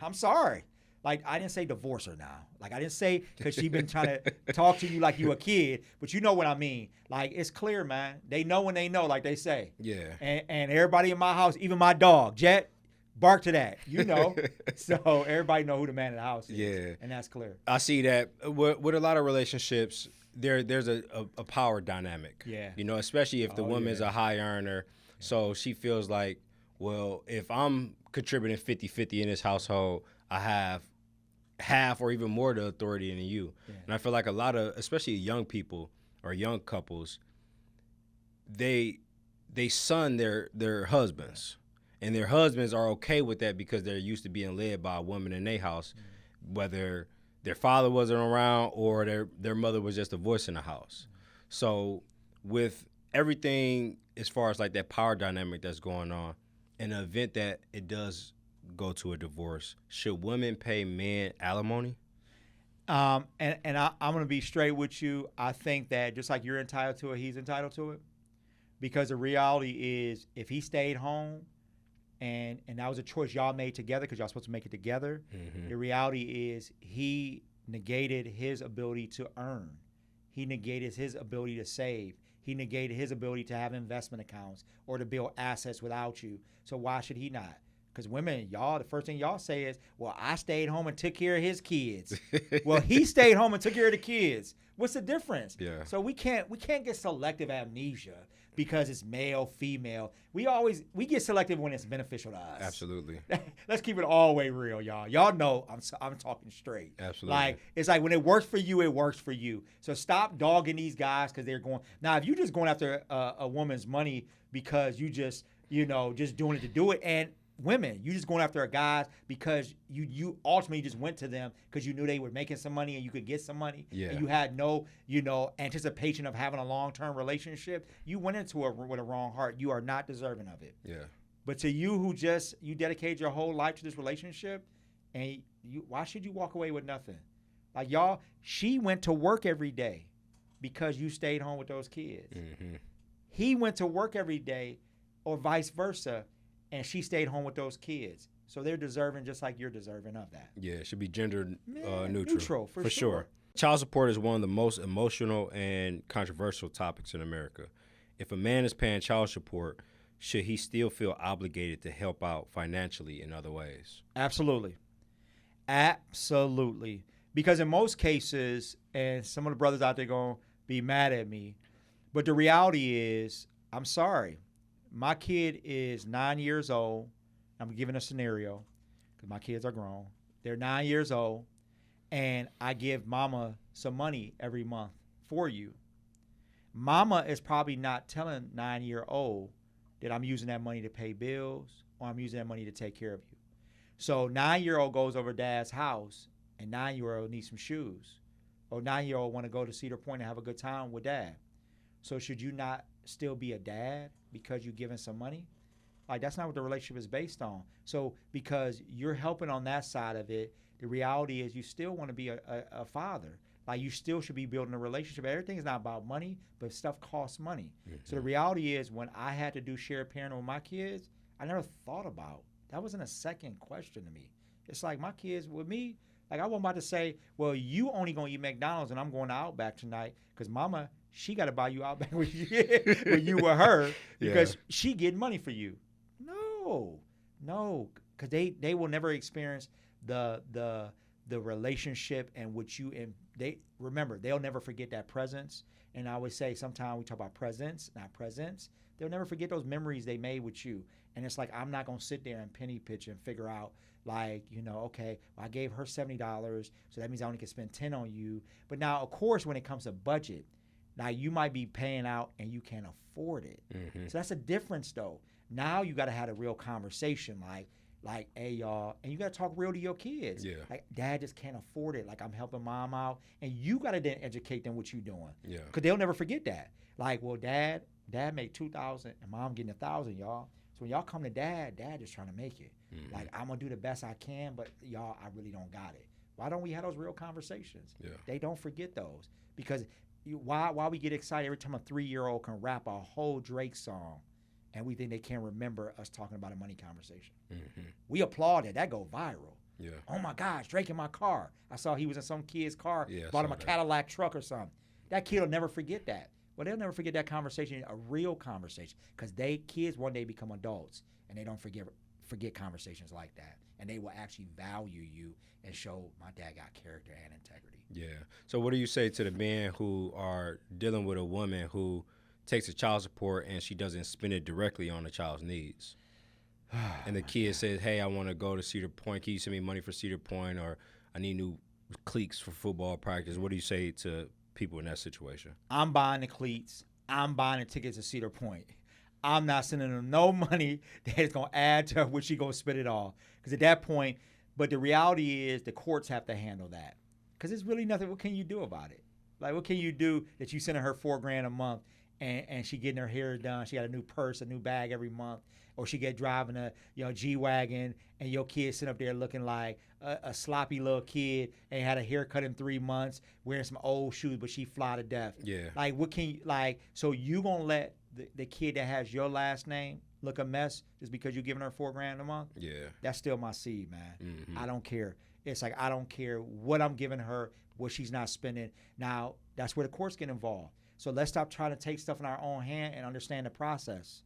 I'm sorry. Like, I didn't say divorce her now. Like, I didn't say because she been trying to talk to you like you a kid, but you know what I mean. Like, it's clear, man. They know when they know, like they say. Yeah. And everybody in my house, even my dog, Jet, bark to that, you know. So everybody know who the man of the house is. Yeah. And that's clear. I see that with a lot of relationships, there's a power dynamic. Yeah. You know, especially if the woman's a high earner. So she feels like, well, if I'm contributing 50-50 in this household, I have half or even more the authority than you. Yeah. And I feel like a lot of, especially young people or young couples, they son their husbands. And their husbands are okay with that because they're used to being led by a woman in their house, whether their father wasn't around or their mother was just a voice in the house. So with everything as far as like that power dynamic that's going on, in the event that it does go to a divorce, should women pay men alimony? I'm going to be straight with you. I think that just like you're entitled to it, he's entitled to it. Because the reality is, if he stayed home and that was a choice y'all made together because y'all supposed to make it together, the reality is he negated his ability to earn. He negated his ability to save. He negated his ability to have investment accounts or to build assets without you. So why should he not? Because women, y'all, the first thing y'all say is, well, I stayed home and took care of his kids. Well, he stayed home and took care of the kids. What's the difference? Yeah. So we can't get selective amnesia because it's male, female. We get selective when it's beneficial to us. Absolutely. Let's keep it all the way real, y'all. Y'all know I'm talking straight. Absolutely. Like, it's like when it works for you, it works for you. So stop dogging these guys because they're going. Now, if you're just going after a woman's money because you just doing it to do it, and women, you just going after a guy because you ultimately just went to them because you knew they were making some money and you could get some money. Yeah. And you had no, anticipation of having a long-term relationship. You went into it with a wrong heart. You are not deserving of it. Yeah. But to you who you dedicate your whole life to this relationship, and why should you walk away with nothing? Like, y'all, she went to work every day because you stayed home with those kids. Mm-hmm. He went to work every day or vice versa, and she stayed home with those kids. So they're deserving just like you're deserving of that. Yeah, it should be gender neutral. Neutral, for sure. Child support is one of the most emotional and controversial topics in America. If a man is paying child support, should he still feel obligated to help out financially in other ways? Absolutely. Absolutely. Because in most cases, and some of the brothers out there going to be mad at me, but the reality is, I'm sorry. My kid is 9 years old. I'm giving a scenario because my kids are grown. They're 9 years old, and I give mama some money every month for you. Mama is probably not telling 9-year-old that I'm using that money to pay bills or I'm using that money to take care of you. So 9-year-old goes over dad's house, and 9-year-old needs some shoes. Or 9-year-old want to go to Cedar Point and have a good time with dad. So should you not still be a dad because you're giving some money? Like, that's not what the relationship is based on. So because you're helping on that side of it, the reality is you still want to be a father. Like, you still should be building a relationship. Everything is not about money, but stuff costs money. Mm-hmm. So the reality is, when I had to do shared parenting with my kids, I never thought about that. Wasn't a second question to me. It's like, my kids with me, like, I wasn't about to say, well, you only going to eat McDonald's and I'm going to Outback tonight because mama, she got to buy you Outback when you were her because she getting money for you. No, because they will never experience the relationship and what you, and they remember, they'll never forget that presence. And I always say, sometimes we talk about presence, not presence. They'll never forget those memories they made with you. And it's like, I'm not going to sit there and penny pitch and figure out, like, okay, well, I gave her $70, so that means I only can spend 10 on you. But now, of course, when it comes to budget, now you might be paying out and you can't afford it. Mm-hmm. So that's a difference, though. Now you got to have a real conversation, like, hey, y'all, and you got to talk real to your kids. Yeah. Like, dad just can't afford it. Like, I'm helping mom out. And you got to then educate them what you doing. Yeah. Because they'll never forget that. Like, well, dad made $2,000 and mom getting $1,000, y'all. So when y'all come to dad just trying to make it. Like, I'm going to do the best I can, but y'all, I really don't got it. Why don't we have those real conversations? Yeah. They don't forget those. Because why we get excited every time a 3-year-old can rap a whole Drake song and we think they can't remember us talking about a money conversation. We applaud it. That go viral. Yeah. Oh, my gosh, Drake in my car. I saw he was in some kid's car, Yeah, bought him a that. Cadillac truck or something. That kid will never forget that. Well, they'll never forget that conversation, a real conversation, because kids one day become adults, and they don't forget conversations like that. And they will actually value you and show my dad got character and integrity. Yeah. So what do you say to the men who are dealing with a woman who takes a child support and she doesn't spend it directly on the child's needs? And the kid says, hey, I want to go to Cedar Point. Can you send me money for Cedar Point? Or I need new cleats for football practice. What do you say to people in that situation? I'm buying the cleats. I'm buying the tickets to Cedar Point. I'm not sending them no money that is going to add to what she going to spend it all. Because at that point, but the reality is the courts have to handle that. Because it's really nothing. What can you do about it? Like, what can you do that you sending her $4,000 a month and she getting her hair done? She got a new purse, a new bag every month. Or she get driving a G-Wagon and your kid sitting up there looking like a sloppy little kid and had a haircut in 3 months, wearing some old shoes, but she fly to death. Yeah. Like, what can you, like, so you going to let the kid that has your last name look a mess just because you're giving her $4,000 a month? Yeah. That's still my seed, man. I don't care. It's like, I don't care what I'm giving her, what she's not spending. Now, that's where the courts get involved. So let's stop trying to take stuff in our own hand and understand the process.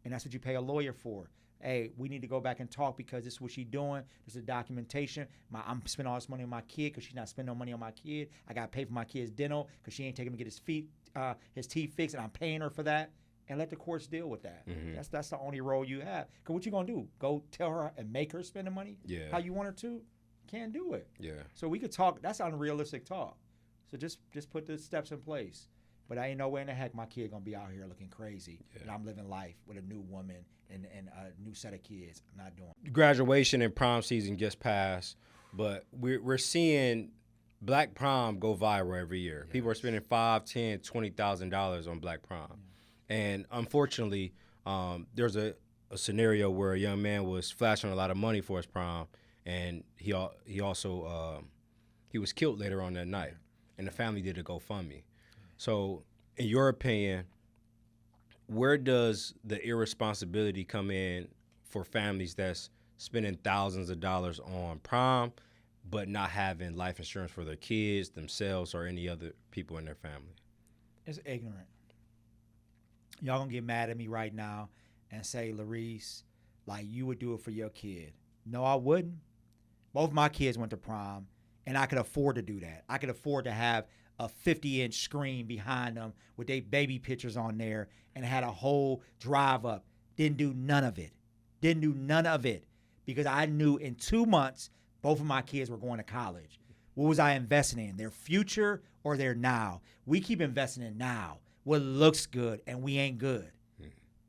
And that's what you pay a lawyer for. Hey, we need to go back and talk because this is what she's doing. This is documentation. I'm spending all this money on my kid because she's not spending no money on my kid. I got to pay for my kid's dental because she ain't taking him to get his teeth fixed, and I'm paying her for that. And let the courts deal with that. That's the only role you have. Because what you going to do? Go tell her and make her spend the money? Yeah. How you want her to? Can't do it. Yeah. So we could talk. That's unrealistic talk. So just put the steps in place. But I ain't no way in the heck my kid gonna be out here looking crazy, and I'm living life with a new woman and a new set of kids. I'm not doing it. Graduation and prom season just passed, but we're seeing Black Prom go viral every year. Yes. People are spending $5,000, $10,000, $20,000 on Black Prom, and unfortunately, there's a scenario where a young man was flashing a lot of money for his prom, and he also he was killed later on that night, and the family did a GoFundMe. So, in your opinion, where does the irresponsibility come in for families that's spending thousands of dollars on prom but not having life insurance for their kids, themselves, or any other people in their family? It's ignorant. Y'all gonna get mad at me right now and say, Larese, like, you would do it for your kid. No, I wouldn't. Both my kids went to prom, and I could afford to do that. I could afford to have a 50-inch screen behind them with their baby pictures on there and had a whole drive up. Didn't do none of it. Because I knew in 2 months, both of my kids were going to college. What was I investing in? Their future or their now? We keep investing in now. What looks good, and we ain't good.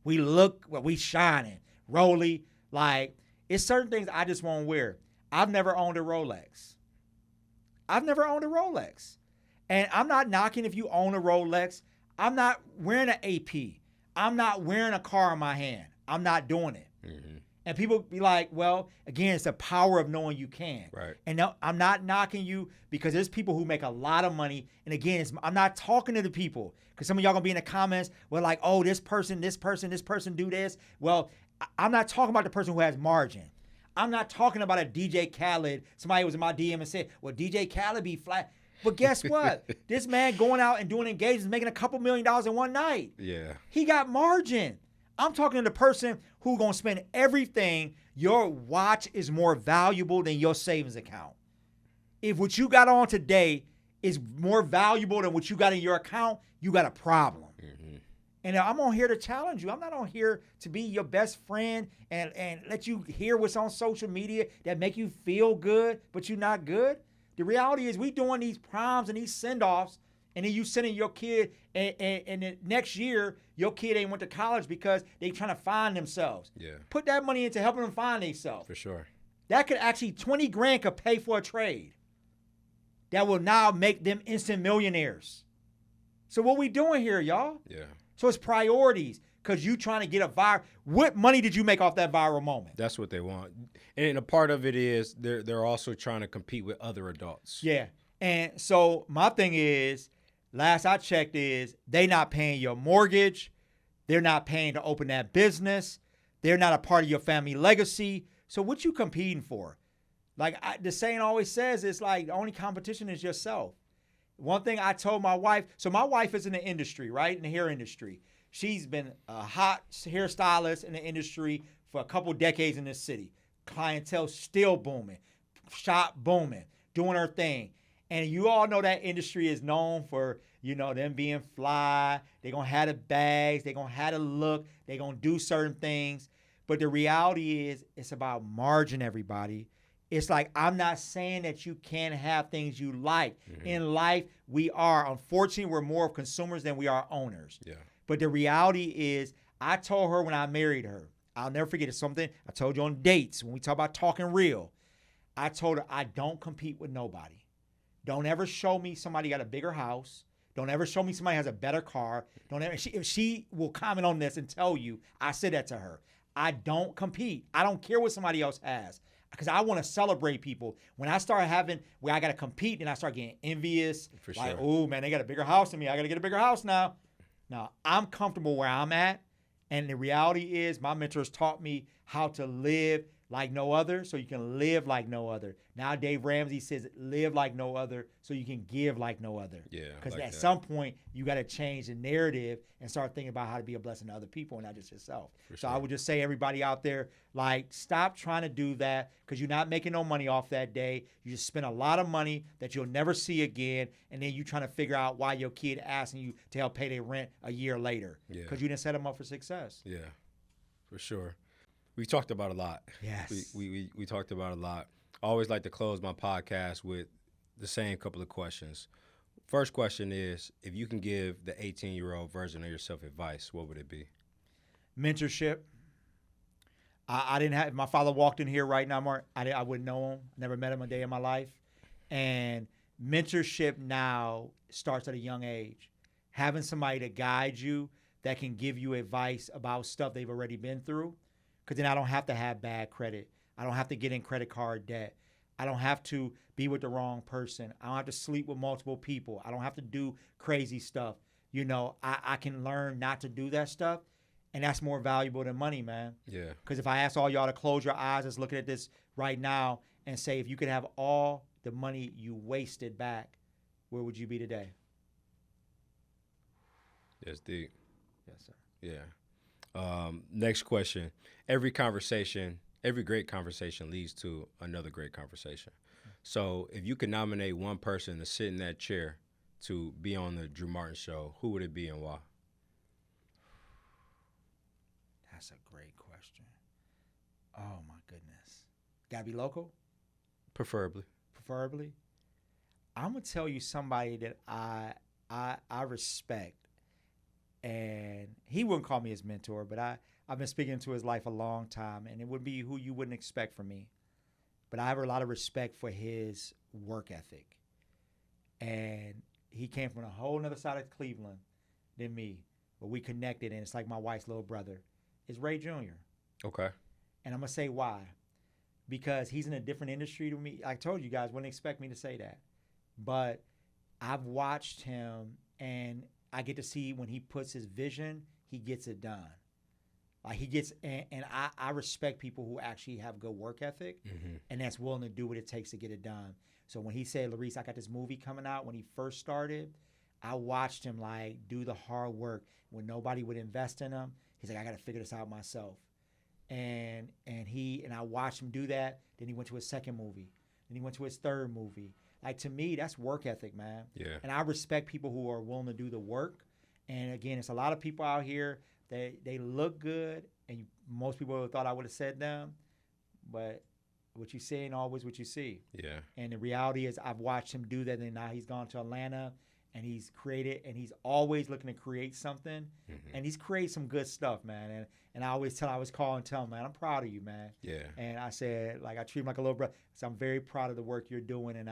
We look, well, we shining. Rolly, like, it's certain things I just won't wear. I've never owned a Rolex. And I'm not knocking if you own a Rolex. I'm not wearing an AP. I'm not wearing a car in my hand. I'm not doing it. And people be like, well, again, it's the power of knowing you can. Right. And no, I'm not knocking you because there's people who make a lot of money. And again, I'm not talking to the people because some of y'all going to be in the comments where like, oh, this person do this. Well, I'm not talking about the person who has margin. I'm not talking about a DJ Khaled. Somebody was in my DM and said, well, DJ Khaled be flat. But guess what? This man going out and doing engagements, making a couple $1 million in one night. Yeah. He got margin. I'm talking to the person who going to spend everything. Your watch is more valuable than your savings account. If what you got on today is more valuable than what you got in your account, you got a problem. And I'm on here to challenge you. I'm not on here to be your best friend and let you hear what's on social media that make you feel good, but you're not good. The reality is we doing these proms and these send-offs, and then you sending your kid, and the next year, your kid ain't went to college because they trying to find themselves. Yeah. Put that money into helping them find themselves. For sure. That could actually, $20,000 could pay for a trade. That will now make them instant millionaires. So what we doing here, y'all? Yeah. So it's priorities because you trying to get a viral. What money did you make off that viral moment? That's what they want. And a part of it is they're also trying to compete with other adults. Yeah. And so my thing is, last I checked is they not paying your mortgage. They're not paying to open that business. They're not a part of your family legacy. So what you competing for? Like the saying always says, it's like the only competition is yourself. One thing I told my wife, so my wife is in the industry, right? In the hair industry. She's been a hot hairstylist in the industry for a couple decades in this city. Clientele still booming, shop booming, doing her thing. And you all know that industry is known for, them being fly. They're going to have the bags. They're going to have the look. They're going to do certain things. But the reality is it's about margin, everybody. It's like, I'm not saying that you can't have things you like. Mm-hmm. In life, we are. Unfortunately, we're more of consumers than we are owners. Yeah. But the reality is, I told her when I married her, I'll never forget it, something I told you on dates when we talk about talking real. I told her, I don't compete with nobody. Don't ever show me somebody got a bigger house. Don't ever show me somebody has a better car. Don't ever. If she will comment on this and tell you, I said that to her. I don't compete. I don't care what somebody else has because I want to celebrate people. When I start having where I got to compete and I start getting envious, for like, sure. Oh man, they got a bigger house than me. I got to get a bigger house now. Now I'm comfortable where I'm at, and the reality is my mentors taught me how to live like no other, so you can live like no other. Now Dave Ramsey says, live like no other, so you can give like no other. Yeah. Because like at some point, you got to change the narrative and start thinking about how to be a blessing to other people and not just yourself. So I would just say, everybody out there, like, stop trying to do that because you're not making no money off that day. You just spend a lot of money that you'll never see again, and then you trying to figure out why your kid asking you to help pay their rent a year later because you didn't set them up for success. Yeah, for sure. We talked about a lot. Yes. We talked about a lot. I always like to close my podcast with the same couple of questions. First question is, if you can give the 18-year-old version of yourself advice, what would it be? Mentorship. I didn't have, if my father walked in here right now, Mark, I wouldn't know him. Never met him a day in my life. And mentorship now starts at a young age. Having somebody to guide you that can give you advice about stuff they've already been through. Because then I don't have to have bad credit. I don't have to get in credit card debt. I don't have to be with the wrong person. I don't have to sleep with multiple people. I don't have to do crazy stuff. I can learn not to do that stuff, and that's more valuable than money, man. Yeah. Because if I ask all y'all to close your eyes that's looking at this right now and say, if you could have all the money you wasted back, where would you be today? That's deep. Yes, sir. Yeah. Next question. Every great conversation leads to another great conversation. So if you could nominate one person to sit in that chair to be on the Drew Martin Show, who would it be and why? That's a great question. Oh, my goodness. Got to be local? Preferably. I'm going to tell you somebody that I respect. And he wouldn't call me his mentor, but I've been speaking into his life a long time, and it would be who you wouldn't expect from me. But I have a lot of respect for his work ethic. And he came from a whole other side of Cleveland than me, but we connected, and it's like my wife's little brother. It's Ray Jr. Okay. And I'm going to say why. Because he's in a different industry to me. I told you guys, wouldn't expect me to say that. But I've watched him, and I get to see when he puts his vision, he gets it done. Like he gets, and I respect people who actually have good work ethic, and that's willing to do what it takes to get it done. So when he said, Larese, I got this movie coming out, when he first started, I watched him like do the hard work when nobody would invest in him. He's like, I got to figure this out myself. And I watched him do that. Then he went to his second movie. Then he went to his third movie. Like, to me, that's work ethic, man. Yeah. And I respect people who are willing to do the work. And again, it's a lot of people out here that they look good, and most people thought I would have said them, but what you see ain't always what you see. Yeah. And the reality is, I've watched him do that, and now he's gone to Atlanta, and he's created, and he's always looking to create something, and he's created some good stuff, man. And I always call and tell him, man, I'm proud of you, man. Yeah. And I said, like, I treat him like a little brother. So I'm very proud of the work you're doing, and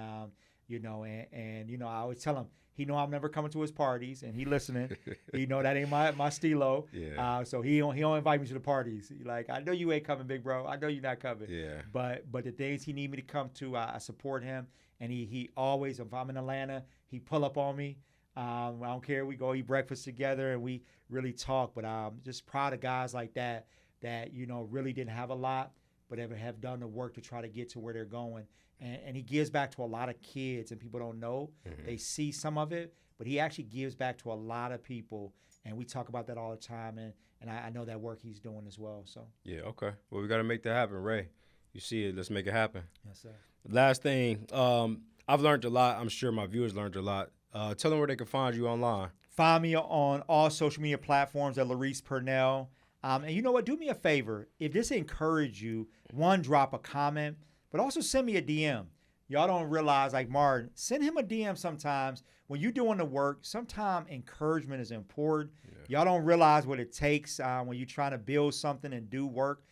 and I always tell him, he know I'm never coming to his parties, and he listening. He know that ain't my stilo. Yeah. So he don't invite me to the parties. He like, I know you ain't coming, big bro. I know you're not coming. Yeah. But the things he need me to come to, I support him. And he always, if I'm in Atlanta, he pull up on me. I don't care. We go eat breakfast together, and we really talk. But I'm just proud of guys like that really didn't have a lot, but have done the work to try to get to where they're going. And he gives back to a lot of kids, and people don't know. Mm-hmm. They see some of it, but he actually gives back to a lot of people, and we talk about that all the time, and I know that work he's doing as well. So yeah, okay. Well, we got to make that happen, Ray. You see it. Let's make it happen. Yes, sir. Last thing, I've learned a lot. I'm sure my viewers learned a lot. Tell them where they can find you online. Find me on all social media platforms at Larese Purnell. And you know what? Do me a favor. If this encouraged you, one, drop a comment, but also send me a DM. Y'all don't realize, like Martin, send him a DM sometimes. When you're doing the work, sometimes encouragement is important. Yeah. Y'all don't realize what it takes when you're trying to build something and do work.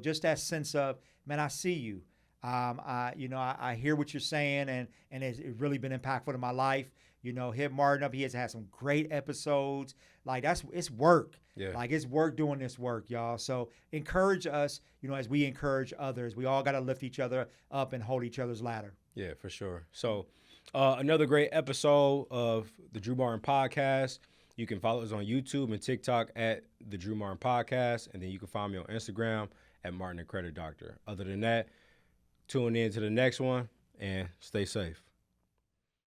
Just that sense of, man, I see you. I hear what you're saying, and it's really been impactful in my life. Hit Martin up. He has had some great episodes. Like it's work. Yeah. Like it's work doing this work, y'all. So encourage us, as we encourage others. We all got to lift each other up and hold each other's ladder. Yeah, for sure. So another great episode of the Drew Martin Podcast. You can follow us on YouTube and TikTok at the Drew Martin Podcast, and then you can find me on Instagram at Martin the Credit Doctor. Other than that, tune in to the next one and stay safe.